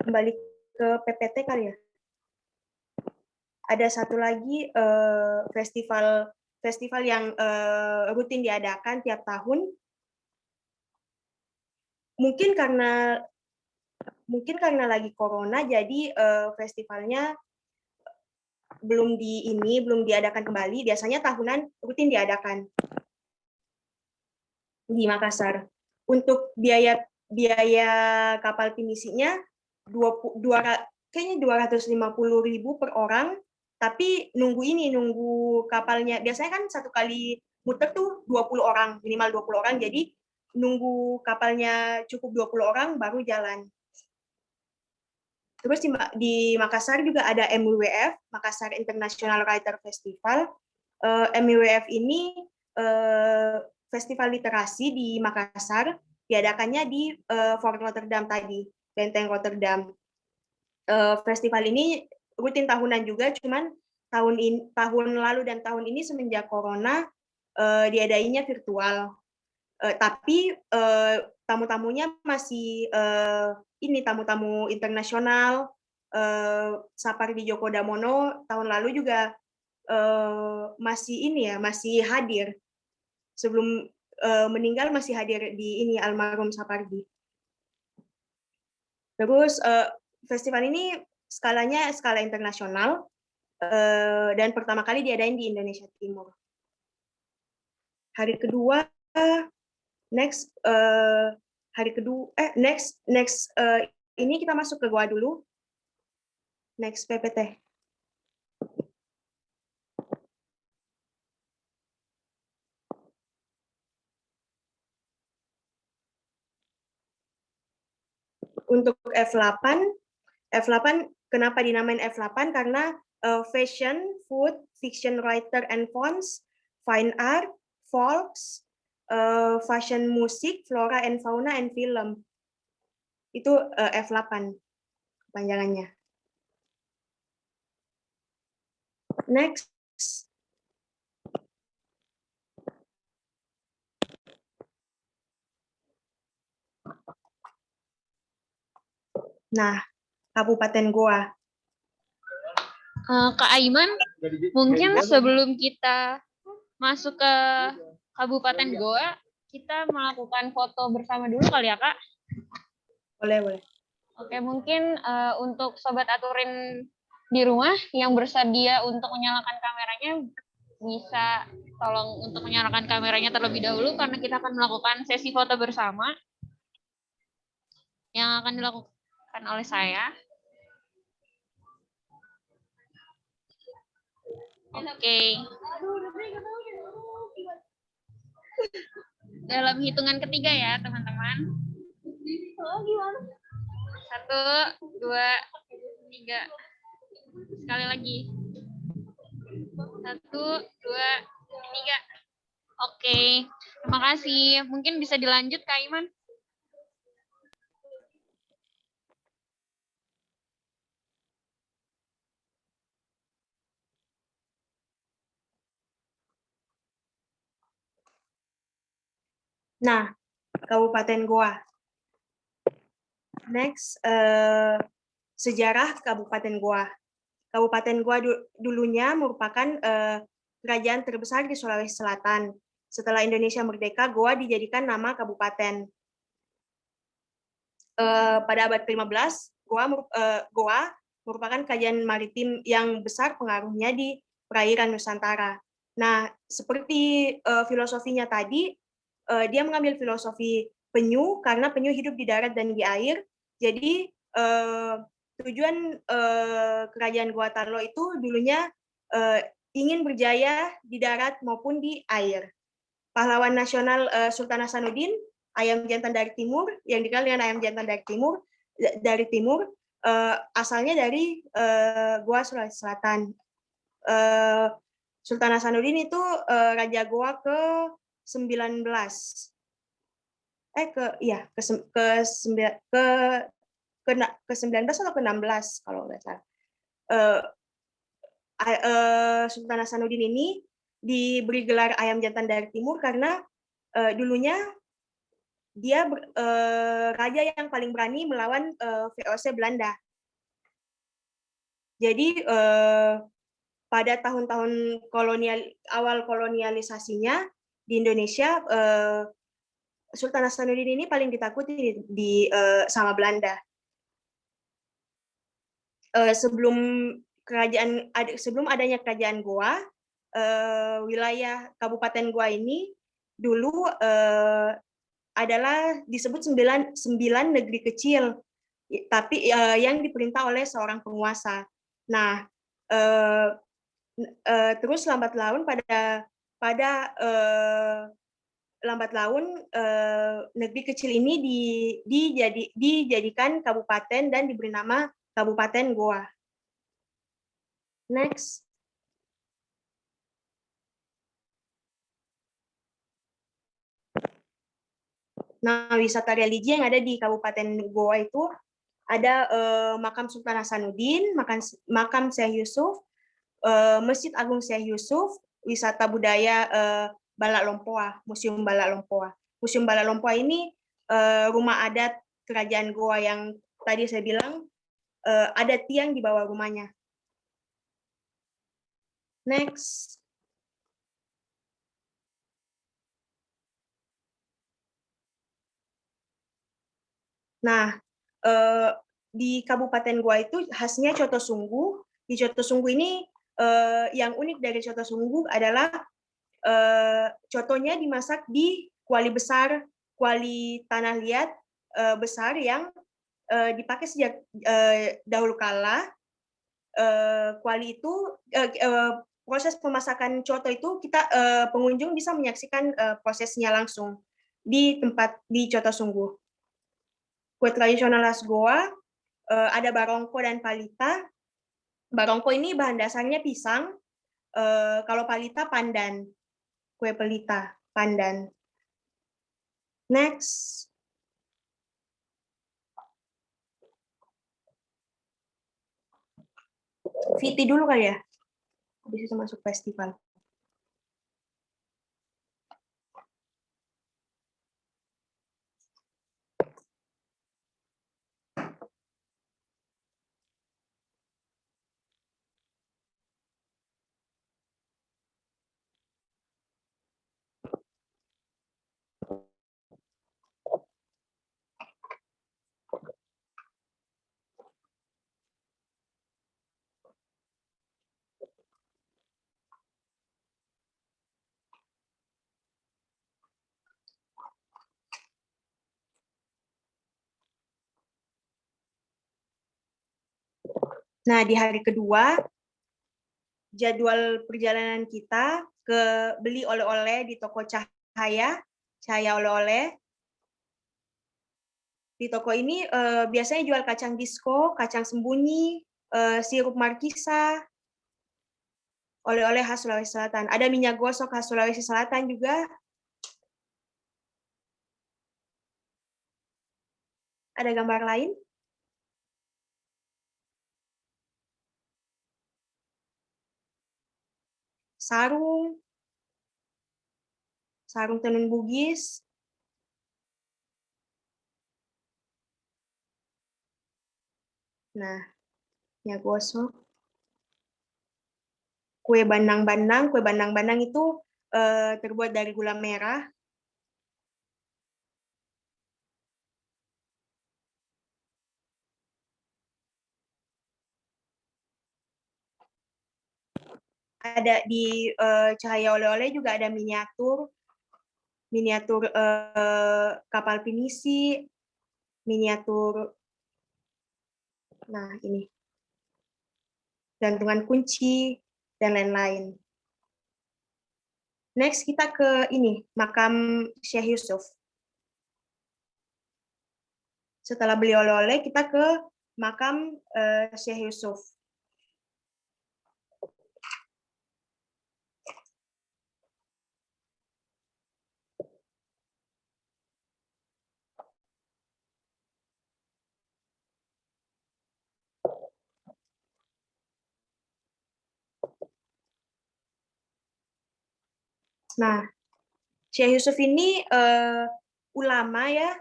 Kembali ke PPT kali ya. Ada satu lagi festival yang rutin diadakan tiap tahun. Mungkin karena lagi corona, jadi festivalnya belum diadakan kembali. Biasanya tahunan rutin diadakan di Makassar. Untuk biaya kapal pinisinya kayaknya 250.000 per orang. Tapi nunggu kapalnya. Biasanya kan satu kali muter tuh 20 orang, minimal 20 orang. Jadi nunggu kapalnya cukup 20 orang baru jalan. Terus di Makassar juga ada MWF, Makassar International Writer Festival. MWF ini festival literasi di Makassar, diadakannya di Fort Rotterdam tadi, Benteng Rotterdam. Festival ini rutin tahunan juga, cuman tahun lalu dan tahun ini semenjak corona diadainya virtual. Tapi tamu-tamunya masih tamu-tamu internasional. Sapardi Djoko Damono tahun lalu juga masih hadir. Sebelum meninggal masih hadir di almarhum Sapardi. Terus festival ini skalanya skala internasional dan pertama kali diadain di Indonesia Timur. Hari kedua ini kita masuk ke Goa dulu. Next PPT. Untuk F8 kenapa dinamain F8? Karena fashion, food, fiction writer and fonts, fine art, folks, fashion musik, flora and fauna and film. Itu F8 panjangannya. Next. Nah, Kabupaten Goa. Kak Aiman, mungkin sebelum kita masuk ke Kabupaten Goa, kita melakukan foto bersama dulu kali ya, Kak? Boleh. Oke, mungkin untuk Sobat Aturin di rumah yang bersedia untuk menyalakan kameranya, bisa tolong untuk menyalakan kameranya terlebih dahulu, karena kita akan melakukan sesi foto bersama yang akan dilakukan oleh saya. Oke. Dalam hitungan ketiga ya, teman-teman. 1, 2, 3. Sekali lagi. 1, 2, 3. Oke. Terima kasih. Mungkin bisa dilanjut, Kak Iman. Nah, Kabupaten Goa. Next, sejarah Kabupaten Goa. Kabupaten Goa dulunya merupakan kerajaan terbesar di Sulawesi Selatan. Setelah Indonesia merdeka, Goa dijadikan nama kabupaten. Pada abad ke-15, Goa merupakan kerajaan maritim yang besar pengaruhnya di perairan Nusantara. Nah, seperti filosofinya tadi, dia mengambil filosofi penyu karena penyu hidup di darat dan di air. Jadi tujuan kerajaan Gua Tarlo itu dulunya ingin berjaya di darat maupun di air. Pahlawan nasional Sultan Hasanuddin, ayam jantan dari timur, yang dikenal dengan ayam jantan dari timur, asalnya dari Goa Sulawesi Selatan. Sultan Hasanuddin itu Raja Goa ke-19. Ke-19 atau ke-16 kalau nggak salah. Sultan Hasanuddin ini diberi gelar ayam jantan dari timur karena dulunya dia raja yang paling berani melawan VOC Belanda. Jadi pada tahun-tahun awal kolonialisasinya di Indonesia, Sultan Hasanuddin ini paling ditakuti sama Belanda. Sebelum adanya kerajaan Goa, wilayah Kabupaten Goa ini dulu adalah disebut 9 negeri kecil, tapi yang diperintah oleh seorang penguasa. Nah, terus lambat laun negeri kecil ini dijadikan kabupaten dan diberi nama Kabupaten Goa. Next. Nah, wisata religi yang ada di Kabupaten Goa itu ada makam Sultan Hasanuddin, makam Syekh Yusuf, Masjid Agung Syekh Yusuf, wisata budaya Balak Lompoa, Museum Balak Lompoa. Museum Balak Lompoa ini rumah adat kerajaan Goa yang tadi saya bilang ada tiang di bawah rumahnya. Next. Nah, di Kabupaten Goa itu khasnya coto sungguh. Di coto sungguh ini yang unik dari coto sungguh adalah cotonya dimasak di kuali besar, kuali tanah liat besar yang dipakai sejak dahulu kala. Kuali itu proses pemasakan coto itu pengunjung bisa menyaksikan prosesnya langsung di coto sungguh. Kue tradisional khas Goa ada barongko dan palita. Barongko ini bahan dasarnya pisang, kalau palita pandan, kue pelita pandan. Next. Viti dulu kali ya, habis itu masuk festival. Nah, di hari kedua, jadwal perjalanan kita ke beli oleh-oleh di toko Cahaya Oleh-oleh. Di toko ini biasanya jual kacang disco, kacang sembunyi, sirup markisa, oleh-oleh khas Sulawesi Selatan. Ada minyak gosok khas Sulawesi Selatan juga. Ada gambar lain? Sarung tenun Bugis. Nah, minyak gosok. Kue bandang-bandang itu terbuat dari gula merah. ada di Cahaya Oleh-oleh juga ada miniatur kapal pinisi, miniatur, nah ini, gantungan kunci, dan lain-lain. Next kita ke ini, makam Syekh Yusuf. Setelah beli oleh-oleh, kita ke makam Syekh Yusuf. Nah, Syekh Yusuf ini ulama ya,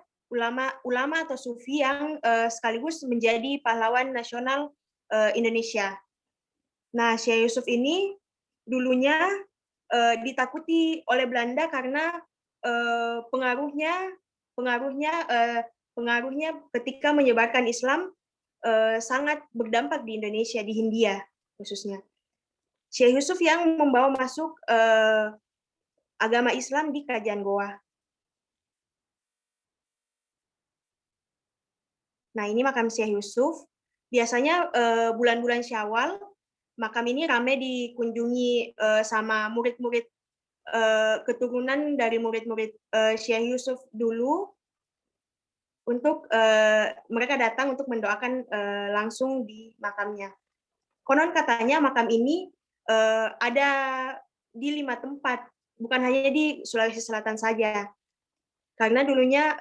ulama atau sufi yang sekaligus menjadi pahlawan nasional Indonesia. Nah, Syekh Yusuf ini dulunya ditakuti oleh Belanda karena pengaruhnya ketika menyebarkan Islam sangat berdampak di Indonesia, di Hindia khususnya. Syekh Yusuf yang membawa masuk agama Islam di Kerajaan Goa. Nah, ini makam Syekh Yusuf. Biasanya bulan-bulan Syawal, makam ini ramai dikunjungi sama murid-murid keturunan dari murid-murid Syekh Yusuf dulu, untuk mereka datang untuk mendoakan langsung di makamnya. Konon katanya makam ini ada di 5 tempat, bukan hanya di Sulawesi Selatan saja. Karena dulunya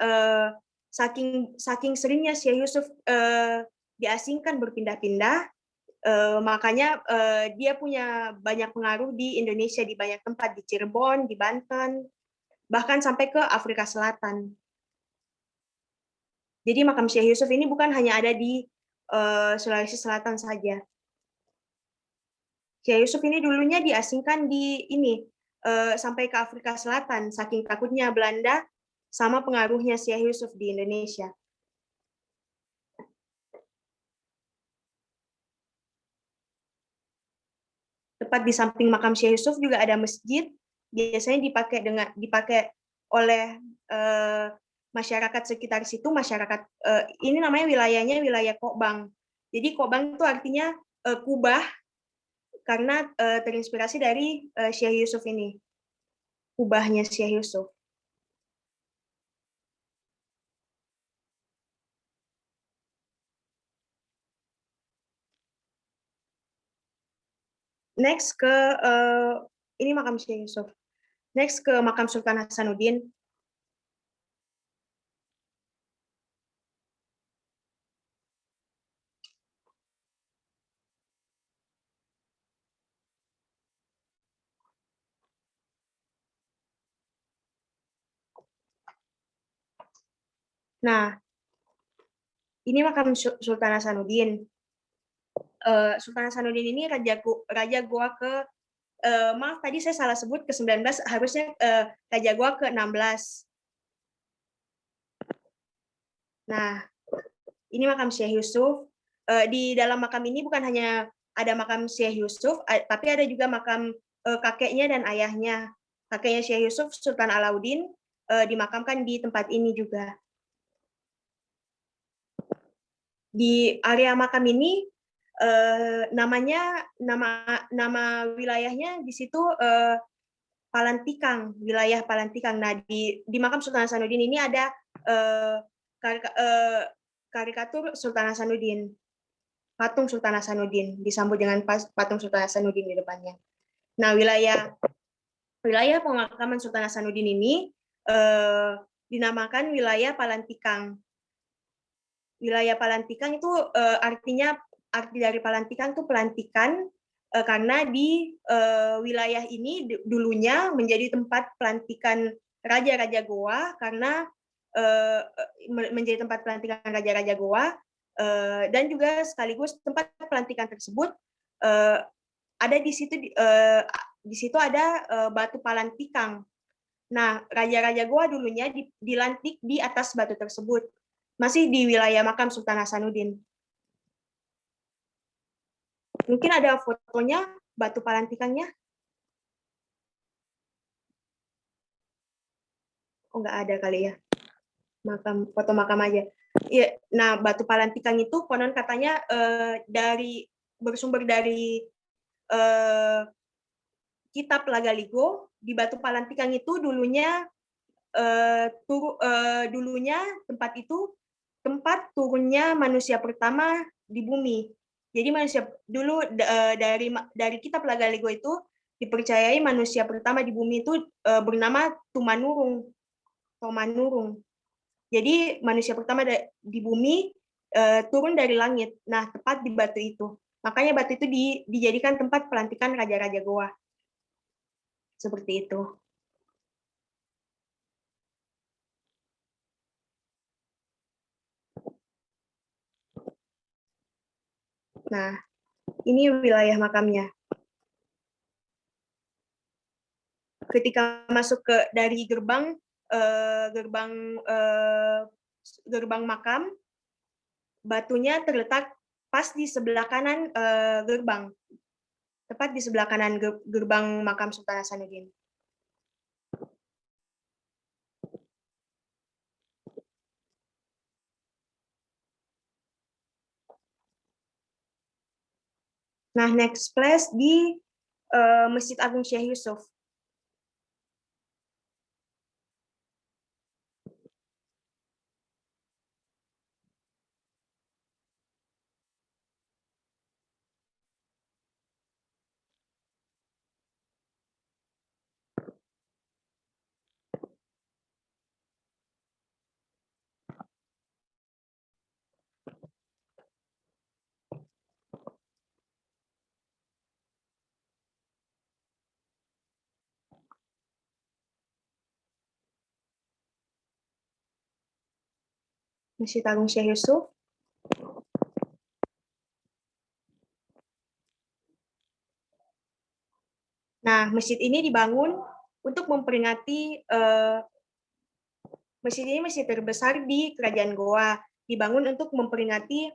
saking seringnya Syekh Yusuf diasingkan berpindah-pindah, makanya dia punya banyak pengaruh di Indonesia, di banyak tempat, di Cirebon, di Banten, bahkan sampai ke Afrika Selatan. Jadi makam Syekh Yusuf ini bukan hanya ada di Sulawesi Selatan saja. Syekh Yusuf ini dulunya diasingkan di ini sampai ke Afrika Selatan, saking takutnya Belanda sama pengaruhnya Syekh Yusuf di Indonesia. Tepat di samping makam Syekh Yusuf juga ada masjid, biasanya dipakai oleh masyarakat sekitar situ, masyarakat ini namanya wilayahnya wilayah Kokbang. Jadi Kokbang itu artinya kubah, karena terinspirasi dari Syekh Yusuf ini, kubahnya Syekh Yusuf. Next ke ini makam Syekh Yusuf. Next ke makam Sultan Hasanuddin. Nah, ini makam Sultan Hasanuddin. Sultan Hasanuddin ini raja Goa ke maaf tadi saya salah sebut, ke-19, harusnya raja Goa ke-16. Nah, ini makam Syekh Yusuf. Di dalam makam ini bukan hanya ada makam Syekh Yusuf, tapi ada juga makam kakeknya dan ayahnya. Kakeknya Syekh Yusuf, Sultan Alauddin, dimakamkan di tempat ini juga. Di area makam ini nama wilayahnya di situ Palantikang, wilayah Palantikang. Nah, di makam Sultan Hasanuddin ini ada karikatur Sultan Hasanuddin, patung Sultan Hasanuddin, disambut dengan patung Sultan Hasanuddin di depannya. Nah, wilayah pemakaman Sultan Hasanuddin ini dinamakan wilayah Palantikang. Wilayah Palantikang itu arti dari Palantikang itu pelantikan, karena di wilayah ini dulunya menjadi tempat pelantikan raja-raja Goa, karena menjadi tempat pelantikan raja-raja Goa, dan juga sekaligus tempat pelantikan tersebut ada di situ ada batu Palantikang. Nah, raja-raja Goa dulunya dilantik di atas batu tersebut, masih di wilayah makam Sultan Hasanuddin. Mungkin ada fotonya, batu palantikannya? Oh, nggak ada kali ya. Makam, foto makam aja. Iya, nah batu palantikan itu konon katanya bersumber dari kitab Lagaligo. Di batu palantikan itu dulunya dulunya tempat itu tempat turunnya manusia pertama di bumi. Jadi manusia dulu dari kitab Lagaligo itu dipercayai manusia pertama di bumi itu bernama Tumanurung. Tomanurung. Jadi manusia pertama di bumi turun dari langit. Nah, tepat di batu itu. Makanya batu itu dijadikan tempat pelantikan raja-raja Goa. Seperti itu. Nah, ini wilayah makamnya. Ketika masuk dari gerbang makam, batunya terletak pas di sebelah kanan gerbang, tepat di sebelah kanan gerbang makam Sultan Hasanuddin. Nah, next place di Masjid Agung Syekh Yusuf. Masjid Agung Syekh Yusuf. Nah, masjid ini dibangun untuk memperingati masjid ini masjid terbesar di Kerajaan Goa. Dibangun untuk memperingati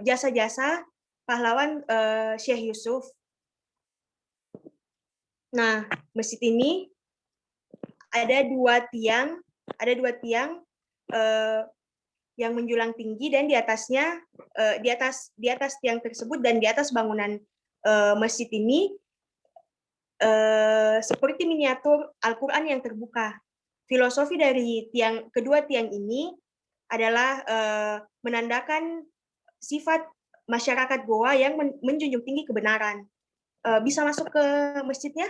jasa-jasa pahlawan Syekh Yusuf. Nah, masjid ini ada dua tiang yang menjulang tinggi, dan di atasnya di atas tiang tersebut dan di atas bangunan masjid ini seperti miniatur Al-Quran yang terbuka. Filosofi dari kedua tiang ini adalah menandakan sifat masyarakat Goa yang menjunjung tinggi kebenaran. Bisa masuk ke masjidnya?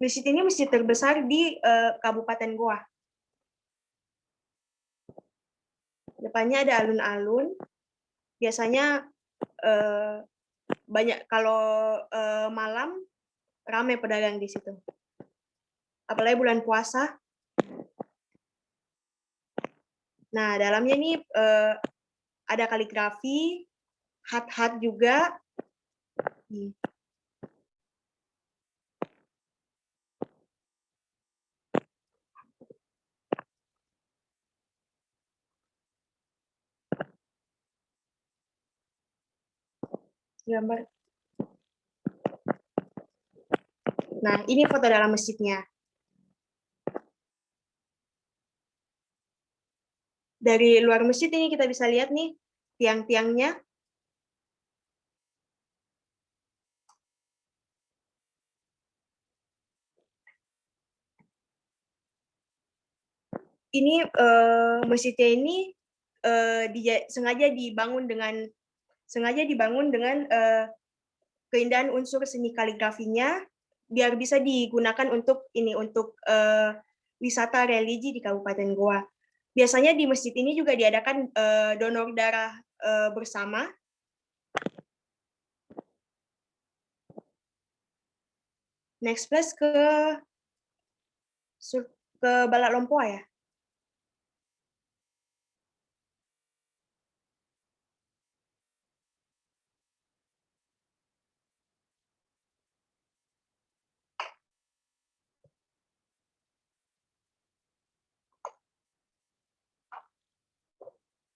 Masjid ini masjid terbesar di Kabupaten Goa. Depannya ada alun-alun. Biasanya banyak kalau malam ramai pedagang di situ. Apalagi bulan puasa. Nah, dalamnya nih ada kaligrafi, hat-hat juga. Gambar. Nah, ini foto dalam masjidnya. Dari luar masjid ini kita bisa lihat nih tiang-tiangnya. Ini masjidnya ini sengaja dibangun dengan keindahan unsur seni kaligrafinya biar bisa digunakan untuk wisata religi di Kabupaten Goa. Biasanya di masjid ini juga diadakan donor darah bersama. Next place ke Balak Lompoa ya.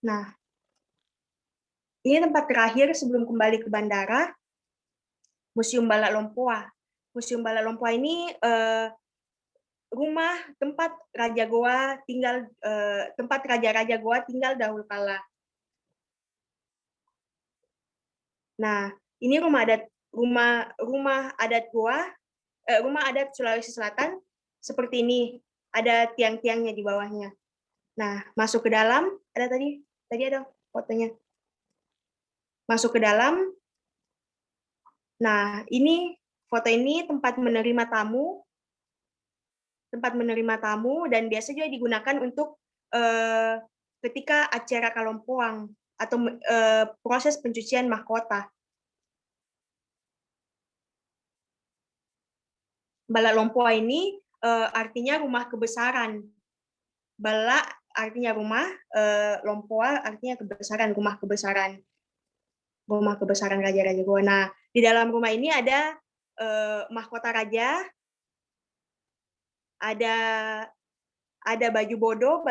Nah, Ini tempat terakhir sebelum kembali ke bandara, Museum Balak Lompoa. Museum Balak Lompoa ini rumah tempat Raja Goa tinggal, tempat raja-raja Goa tinggal dahulu kala. Nah, ini rumah adat Goa, rumah adat Sulawesi Selatan seperti ini. Ada tiang-tiangnya di bawahnya. Nah, masuk ke dalam, tadi ada fotonya. Masuk ke dalam. Nah, ini foto ini tempat menerima tamu. Tempat menerima tamu dan biasa juga digunakan untuk ketika acara kalompoang atau proses pencucian mahkota. Balak Lompoa ini artinya rumah kebesaran. Balak artinya rumah, Lompoa artinya kebesaran, rumah kebesaran. Rumah kebesaran raja-raja Goa. Nah, di dalam rumah ini ada mahkota raja, ada baju bodo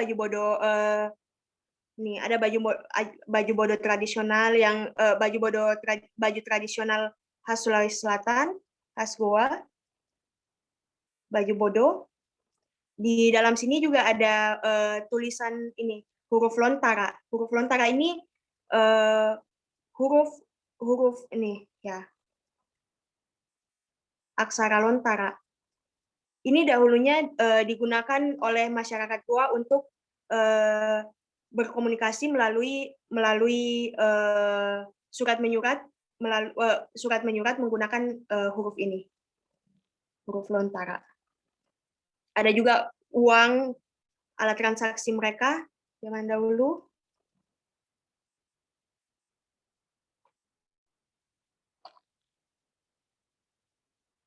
nih ada baju bodo tradisional yang baju tradisional khas Sulawesi Selatan, khas Goa, baju bodo. Di dalam sini juga ada tulisan ini huruf lontara. Huruf lontara ini huruf ini ya, aksara lontara. Ini dahulunya digunakan oleh masyarakat Goa untuk berkomunikasi melalui surat menyurat menggunakan huruf ini, huruf lontara. Ada juga uang, alat transaksi mereka zaman dahulu.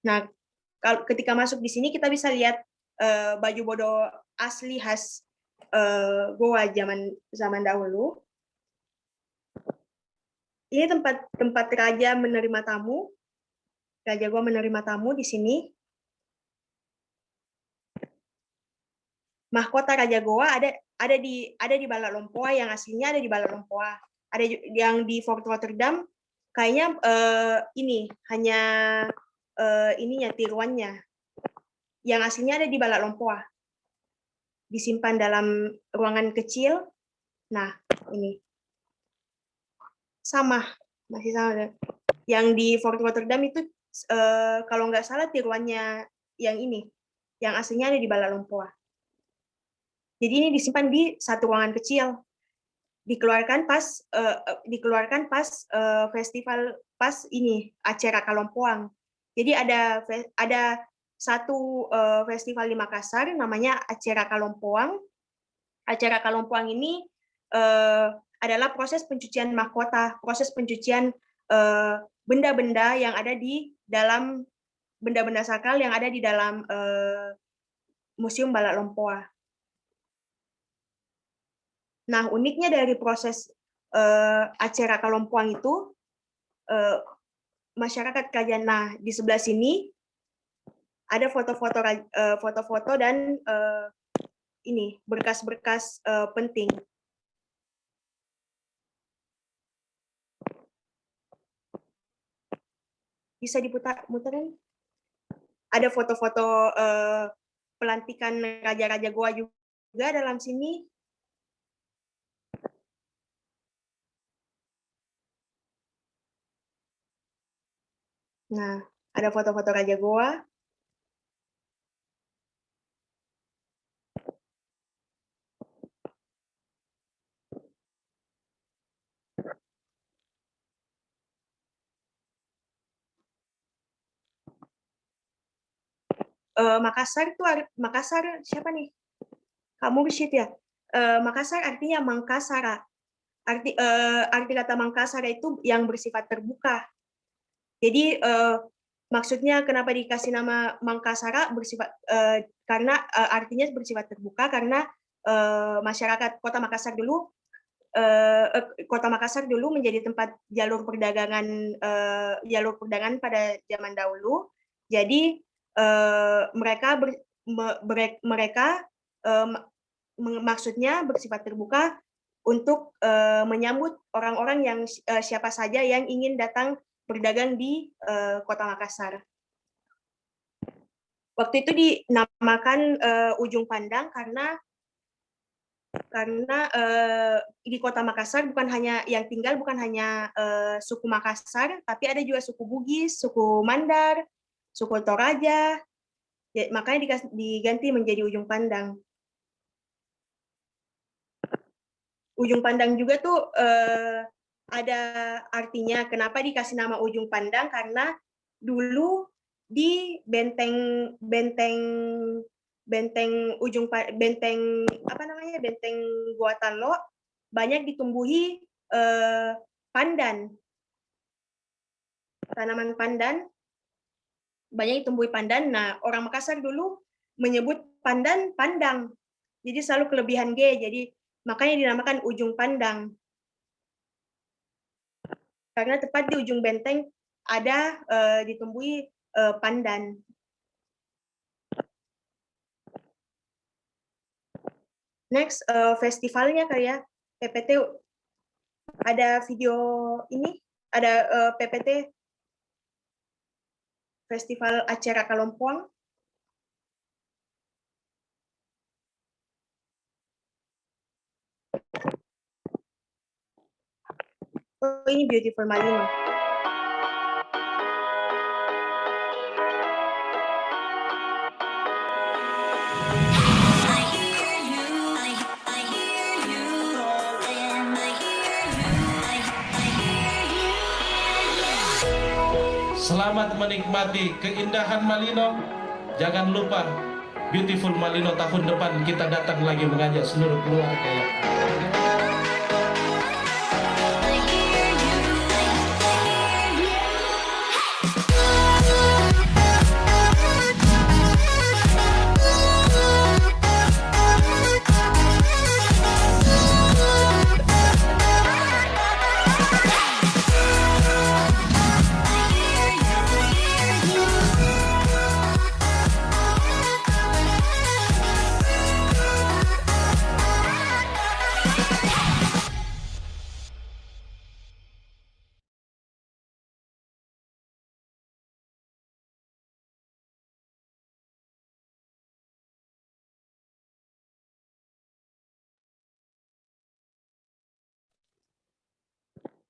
Nah, ketika masuk di sini kita bisa lihat baju bodo asli khas Goa zaman dahulu. Ini tempat raja menerima tamu. Raja Goa menerima tamu di sini. Mahkota Raja Goa ada di Balak Lompoa, yang aslinya ada di Balak Lompoa. Ada yang di Fort Rotterdam, kayaknya ini hanya ininya tiruannya. Yang aslinya ada di Balak Lompoa. Disimpan dalam ruangan kecil. Nah, ini. Masih sama. Yang di Fort Rotterdam itu kalau nggak salah tiruannya yang ini. Yang aslinya ada di Balak Lompoa. Jadi ini disimpan di satu ruangan kecil. Dikeluarkan pas festival, pas ini acara Kalompoang. Jadi ada satu festival di Makassar namanya acara Kalompoang. Acara Kalompoang ini adalah proses pencucian mahkota, proses pencucian benda-benda yang ada di dalam benda-benda sakral yang ada di dalam Museum Balak Lompoa. Nah, uniknya dari proses acara Kalompoang itu, masyarakat kerajaan. Nah, di sebelah sini ada foto-foto dan ini berkas-berkas penting. Bisa muterin? Ada foto-foto pelantikan raja-raja Goa juga dalam sini. Nah, ada foto-foto Raja Goa. Makassar siapa nih? Kamu Mursyid ya? Makassar artinya Mangkasara. Arti kata Mangkasara itu yang bersifat terbuka. Jadi maksudnya kenapa dikasih nama Mangkasara bersifat karena artinya bersifat terbuka karena masyarakat Kota Makassar dulu menjadi tempat jalur perdagangan pada zaman dahulu. Jadi maksudnya bersifat terbuka untuk menyambut orang-orang yang siapa saja yang ingin datang berdagang di Kota Makassar. Waktu itu dinamakan Ujung Pandang karena di Kota Makassar bukan hanya yang tinggal bukan hanya suku Makassar, tapi ada juga suku Bugis, suku Mandar, suku Toraja. Ya, makanya diganti menjadi Ujung Pandang. Ujung Pandang juga tuh ada artinya. Kenapa dikasih nama Ujung Pandang? Karena dulu di benteng Gua Talo banyak ditumbuhi pandan, tanaman pandan banyak ditumbuhi pandan. Nah, orang Makassar dulu menyebut pandan pandang, jadi selalu kelebihan G, jadi makanya dinamakan Ujung Pandang karena tepat di ujung benteng ada ditumbuhi pandan. Next, festivalnya kayak PPT, ada video ini, ada PPT Festival Acara Kalompoang. Oh, ini Beautiful Malino. Selamat menikmati keindahan Malino. Jangan lupa Beautiful Malino tahun depan kita datang lagi mengajak seluruh keluarga yang ada.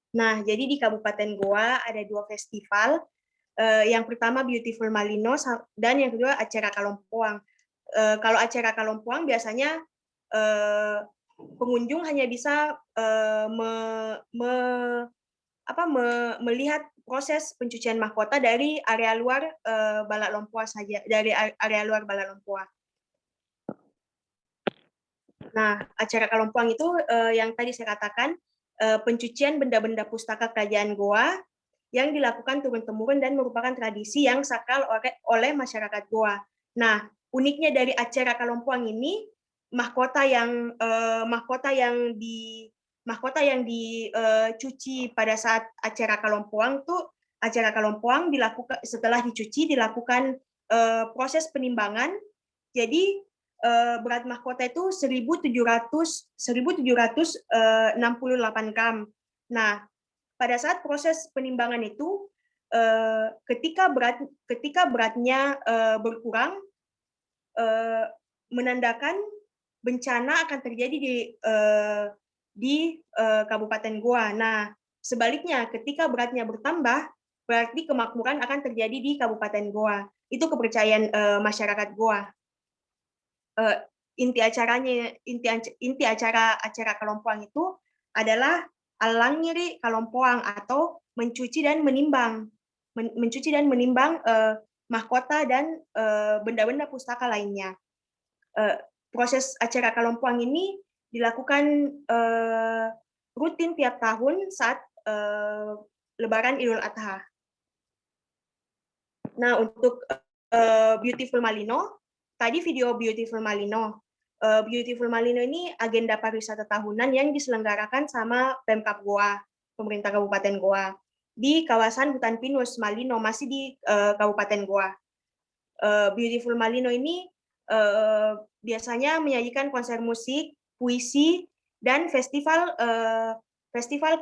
Nah, jadi di Kabupaten Goa ada 2 festival. Yang pertama Beautiful Malino dan yang kedua Acara Kalompoang. Kalau Acara Kalompoang biasanya pengunjung hanya bisa melihat proses pencucian mahkota dari area luar Balak Lompoa saja, dari area luar Balak Lompoa. Nah, Acara Kalompoang itu yang tadi saya katakan, pencucian benda-benda pustaka kerajaan Goa yang dilakukan turun-temurun dan merupakan tradisi yang sakral oleh masyarakat Goa. Nah, uniknya dari Acara Kalompoang ini, mahkota yang dicuci pada saat Acara Kalompoang dilakukan setelah dicuci dilakukan proses penimbangan. Jadi berat mahkota itu 1.768 gram. Nah, pada saat proses penimbangan itu, ketika beratnya berkurang, menandakan bencana akan terjadi di Kabupaten Goa. Nah, sebaliknya, ketika beratnya bertambah, berarti kemakmuran akan terjadi di Kabupaten Goa. Itu kepercayaan masyarakat Goa. Inti acara Kalompoang itu adalah alangnyiri Kalompoang atau mencuci dan menimbang mahkota dan benda-benda pustaka lainnya. Proses acara Kalompoang ini dilakukan rutin tiap tahun saat Lebaran Idul Adha. Nah, untuk Beautiful Malino, tadi video Beautiful Malino. Beautiful Malino ini agenda pariwisata tahunan yang diselenggarakan sama Pemkab Goa, pemerintah Kabupaten Goa, di kawasan hutan pinus Malino, masih di Kabupaten Goa. Beautiful Malino ini biasanya menyajikan konser musik, puisi, dan festival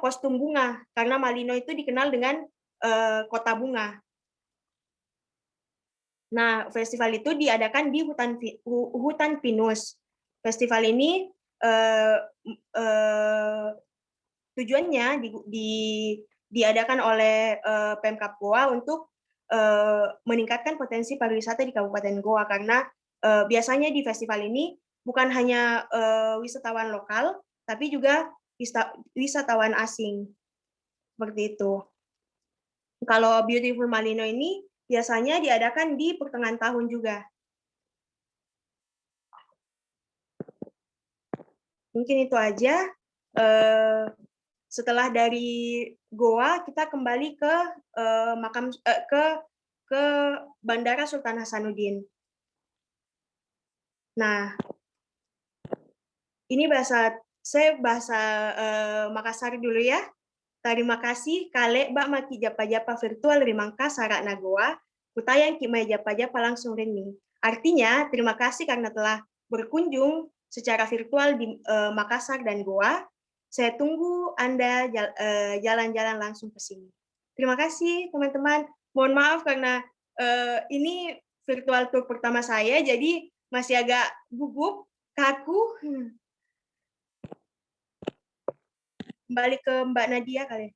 kostum bunga karena Malino itu dikenal dengan kota bunga. Nah, festival itu diadakan di hutan pinus. Festival ini tujuannya diadakan oleh Pemkab Goa untuk meningkatkan potensi pariwisata di Kabupaten Goa karena biasanya di festival ini bukan hanya wisatawan lokal, tapi juga wisatawan asing. Seperti itu. Kalau Beautiful Malino ini biasanya diadakan di pertengahan tahun juga. Mungkin itu aja. Setelah dari Goa, kita kembali ke ke Bandara Sultan Hasanuddin. Nah, ini saya bahasa Makassar dulu ya. Terima kasih kale bak maki japa-japa virtual rimangka sarak nagoa, kutayang kimai japa-japa langsung rini. Artinya, terima kasih karena telah berkunjung secara virtual di Makassar dan Goa. Saya tunggu Anda jalan-jalan langsung ke sini. Terima kasih teman-teman. Mohon maaf karena ini virtual tour pertama saya, jadi masih agak gugup, kaku. Kembali ke Mbak Nadia kali.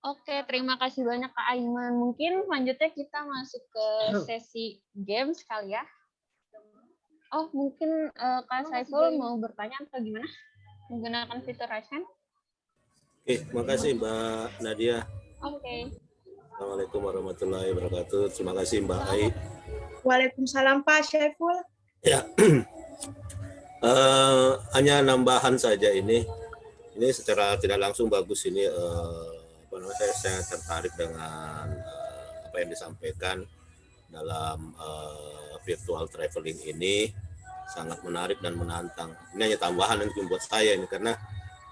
Oke, terima kasih banyak Kak Aiman. Mungkin selanjutnya kita masuk ke sesi games kali ya. Oh, mungkin Kak Saiful mau bertanya atau gimana? Menggunakan fitur raise hand? Oke, makasih Mbak Nadia. Oke. Assalamualaikum warahmatullahi wabarakatuh. Terima kasih Mbak Ai. Waalaikumsalam Pak Saiful. Ya, hanya nambahan saja ini secara tidak langsung bagus ini. Saya tertarik dengan apa yang disampaikan dalam virtual traveling ini, sangat menarik dan menantang. Ini hanya tambahan yang membuat saya ini karena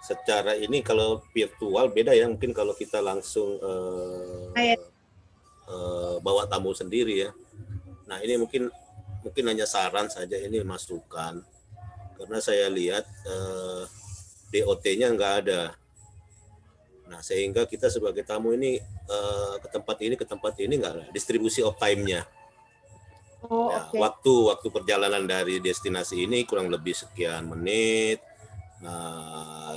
secara ini kalau virtual beda ya, mungkin kalau kita langsung bawa tamu sendiri ya. Nah ini mungkin hanya saran saja, ini masukan karena saya lihat DOT-nya nggak ada. Nah sehingga kita sebagai tamu ini ke tempat ini nggak ada distribusi of time-nya. Oh, ya, okay. waktu perjalanan dari destinasi ini kurang lebih sekian menit. Nah,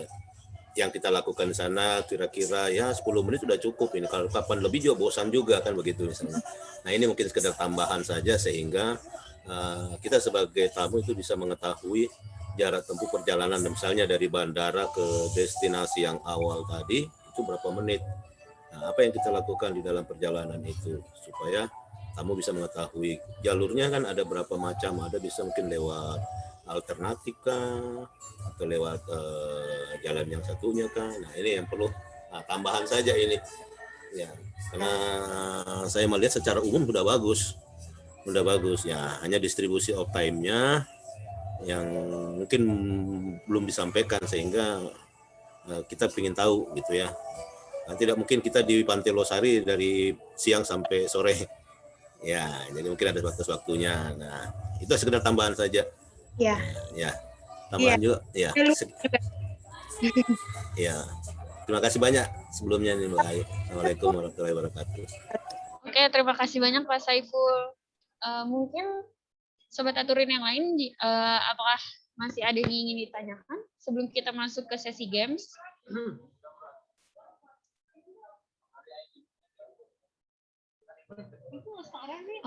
yang kita lakukan di sana kira-kira ya 10 menit sudah cukup ini. Kalau kapan lebih juga bosan juga kan begitu misalnya. Nah ini mungkin sekedar tambahan saja sehingga kita sebagai tamu itu bisa mengetahui jarak tempuh perjalanan misalnya dari bandara ke destinasi yang awal tadi itu berapa menit. Nah, apa yang kita lakukan di dalam perjalanan itu supaya tamu bisa mengetahui jalurnya kan ada berapa macam, ada bisa mungkin lewat alternatif kah atau lewat jalan yang satunya kah. Nah ini yang perlu tambahan saja ini ya, karena saya melihat secara umum sudah bagus ya, hanya distribusi of time-nya yang mungkin belum disampaikan sehingga kita ingin tahu gitu ya. Nah, tidak mungkin kita di Pantai Losari dari siang sampai sore ya, jadi mungkin ada waktu-waktunya. Nah itu sekedar tambahan saja ya tambahan juga ya. Ya, terima kasih banyak sebelumnya nih Mbak Ai. Assalamualaikum warahmatullahi wabarakatuh. Oke, terima kasih banyak Pak Saiful. Mungkin Sobat Aturin yang lain, apakah masih ada yang ingin ditanyakan sebelum kita masuk ke sesi games?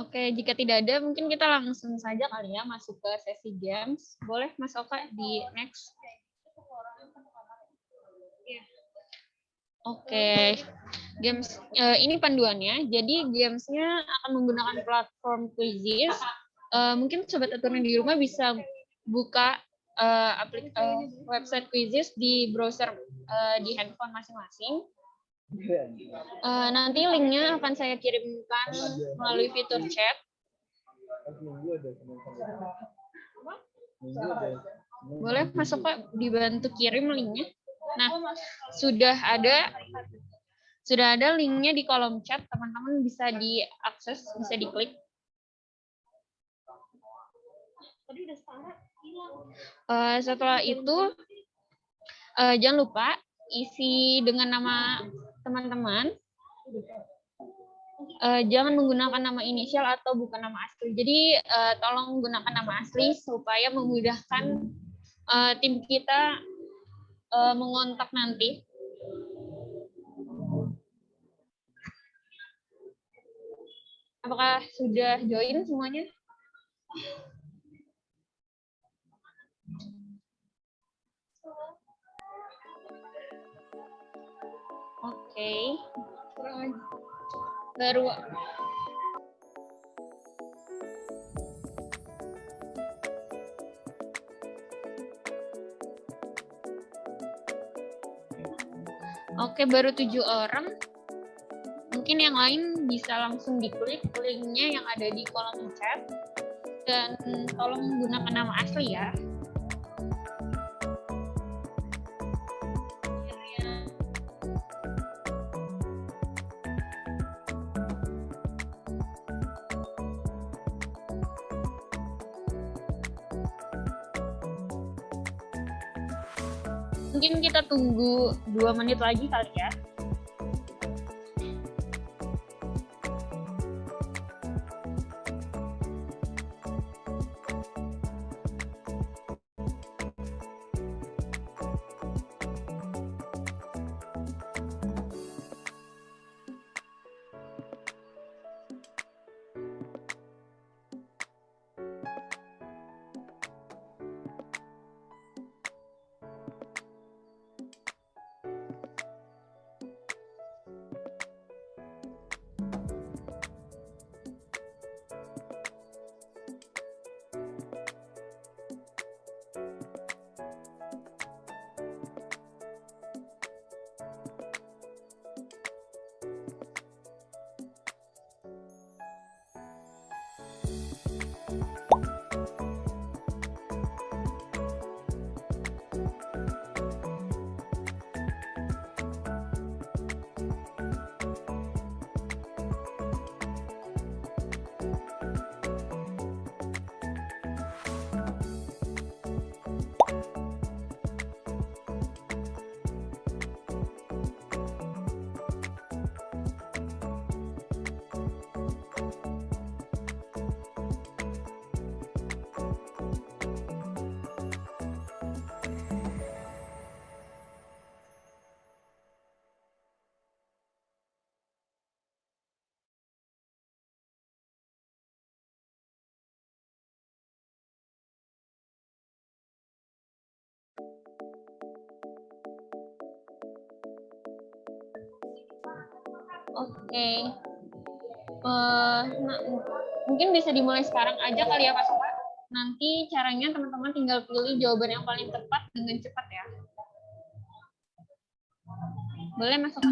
Oke, jika tidak ada, mungkin kita langsung saja kali ya masuk ke sesi games. Boleh Mas Oka di next? Oke, games ini panduannya. Jadi gamesnya akan menggunakan platform Quizzes. Mungkin Sobat Aturan di rumah bisa buka website Quizzes di browser di handphone masing-masing. Nanti linknya akan saya kirimkan melalui fitur chat. Boleh masuk Pak, dibantu kirim linknya. Nah, sudah ada linknya di kolom chat, teman-teman bisa diakses, bisa diklik. Tadi udah setara. Setelah itu jangan lupa isi dengan nama teman-teman. Jangan menggunakan nama inisial atau bukan nama asli. Jadi tolong gunakan nama asli supaya memudahkan tim kita mengontak nanti. Apakah sudah join semuanya? Oke. Baru. Oke, baru 7 orang. Mungkin yang lain bisa langsung diklik linknya yang ada di kolom chat. Dan tolong gunakan nama asli ya. Mungkin kita tunggu 2 menit lagi kali ya. Oke. Mungkin bisa dimulai sekarang aja kali ya Pak Sofa. Nanti caranya teman-teman tinggal pilih jawaban yang paling tepat dengan cepat ya. Boleh Mas Sofa?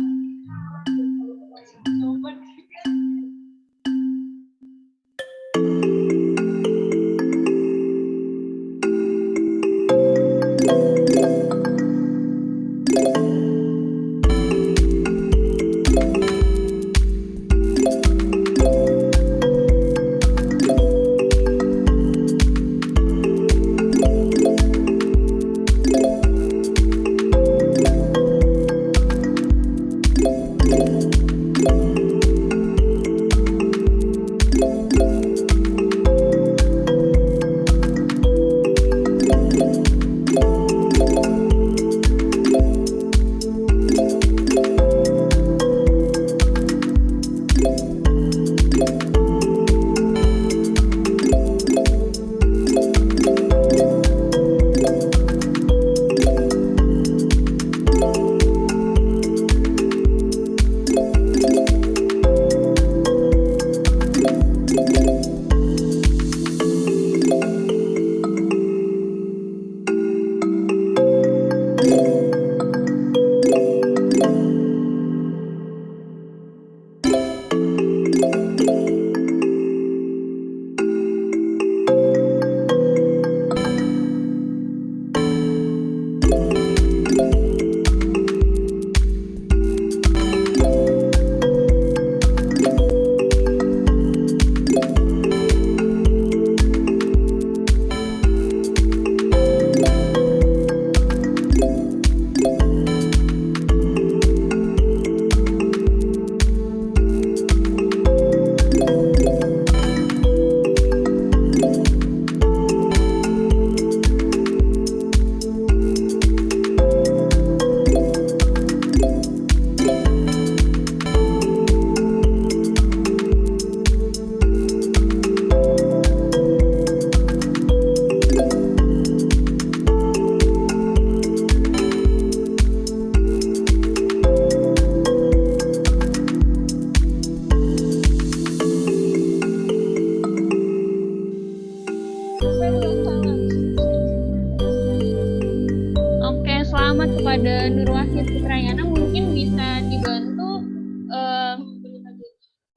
dibantu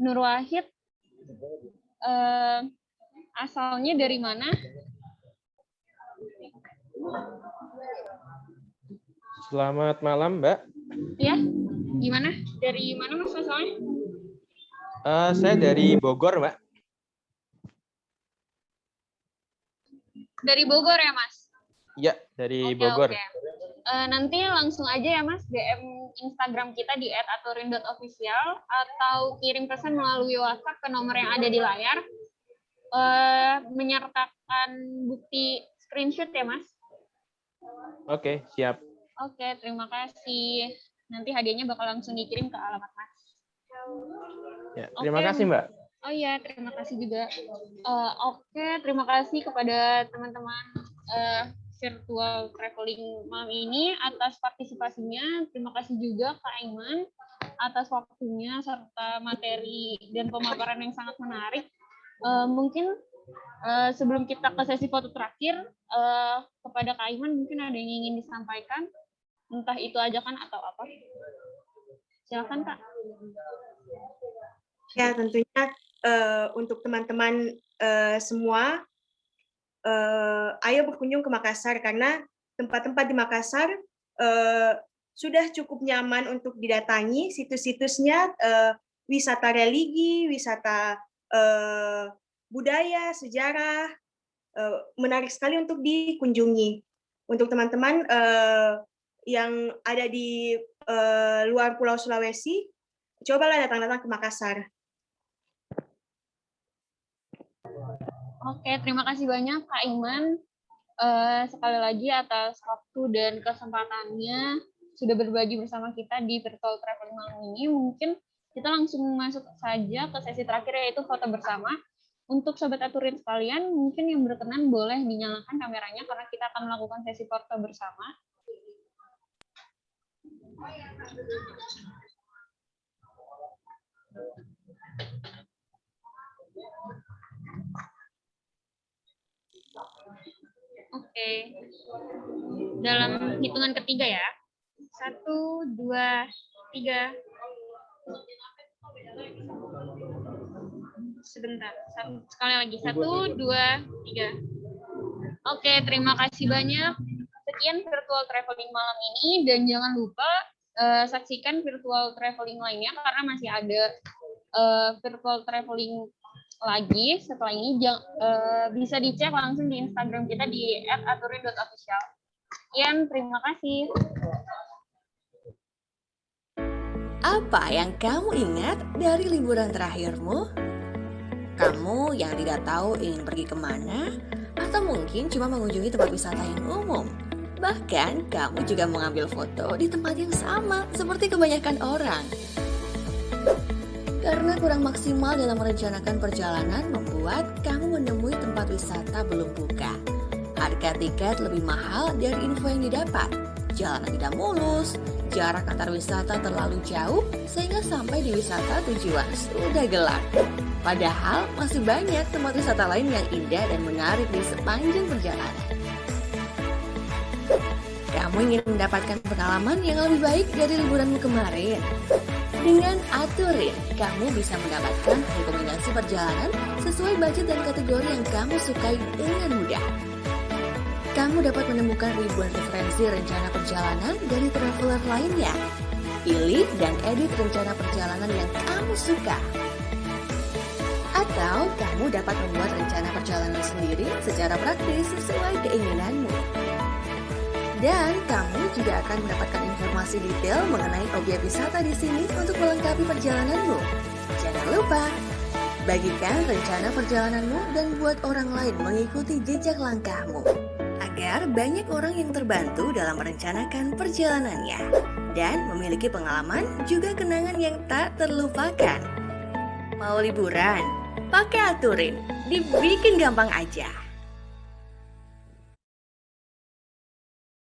Nur Wahid, asalnya dari mana? Selamat malam, Mbak. Ya, gimana? Dari mana Mas asalnya? Saya dari Bogor, Mbak. Dari Bogor ya, Mas? Iya, dari Oke, Bogor. oke. Nanti langsung aja ya, Mas, DM Instagram kita di @aturin.official atau kirim pesan melalui WhatsApp ke nomor yang ada di layar, menyertakan bukti screenshot ya, Mas? Oke, siap. Oke, terima kasih. Nanti hadiahnya bakal langsung dikirim ke alamat Mas. Ya, terima Oke. kasih, Mbak. Oh iya, terima kasih juga. Oke, terima kasih kepada teman-teman virtual traveling malam ini atas partisipasinya. Terima kasih juga Kak Aiman atas waktunya serta materi dan pemaparan yang sangat menarik. Mungkin sebelum kita ke sesi foto terakhir, kepada Kak Aiman mungkin ada yang ingin disampaikan, entah itu ajakan atau apa. Silakan Kak. Ya, tentunya untuk teman-teman semua, ayo berkunjung ke Makassar karena tempat-tempat di Makassar sudah cukup nyaman untuk didatangi. Situs-situsnya wisata religi, wisata budaya, sejarah, menarik sekali untuk dikunjungi. Untuk teman-teman yang ada di luar Pulau Sulawesi, cobalah datang-datang ke Makassar. Oke, terima kasih banyak Kak Iman. Sekali lagi atas waktu dan kesempatannya sudah berbagi bersama kita di virtual traveling malam ini. Mungkin kita langsung masuk saja ke sesi terakhir, yaitu foto bersama. Untuk Sobat Aturin sekalian, mungkin yang berkenan boleh dinyalakan kameranya karena kita akan melakukan sesi foto bersama. Oke, dalam hitungan ketiga ya. 1, 2, 3. Sebentar, sekali lagi. 1, 2, 3. Oke, terima kasih banyak. Sekian virtual traveling malam ini, dan jangan lupa saksikan virtual traveling lainnya karena masih ada virtual traveling lagi setelah ini. Bisa dicek langsung di Instagram kita di @aturin.official. Sekian, terima kasih. Apa yang kamu ingat dari liburan terakhirmu? Kamu yang tidak tahu ingin pergi kemana? Atau mungkin cuma mengunjungi tempat wisata yang umum? Bahkan kamu juga mengambil foto di tempat yang sama seperti kebanyakan orang. Karena kurang maksimal dalam merencanakan perjalanan membuat kamu menemui tempat wisata belum buka. Harga tiket lebih mahal dari info yang didapat. Jalanan tidak mulus, jarak antar wisata terlalu jauh sehingga sampai di wisata tujuan sudah gelap. Padahal masih banyak tempat wisata lain yang indah dan menarik di sepanjang perjalanan. Kamu ingin mendapatkan pengalaman yang lebih baik dari liburanmu kemarin? Dengan Aturin, kamu bisa mendapatkan rekomendasi perjalanan sesuai budget dan kategori yang kamu sukai dengan mudah. Kamu dapat menemukan ribuan referensi rencana perjalanan dari traveler lainnya. Pilih dan edit rencana perjalanan yang kamu suka. Atau kamu dapat membuat rencana perjalanan sendiri secara praktis sesuai keinginanmu. Dan kamu juga akan mendapatkan informasi detail mengenai objek wisata di sini untuk melengkapi perjalananmu. Jangan lupa, bagikan rencana perjalananmu dan buat orang lain mengikuti jejak langkahmu. Agar banyak orang yang terbantu dalam merencanakan perjalanannya. Dan memiliki pengalaman juga kenangan yang tak terlupakan. Mau liburan? Pakai Aturin, dibikin gampang aja.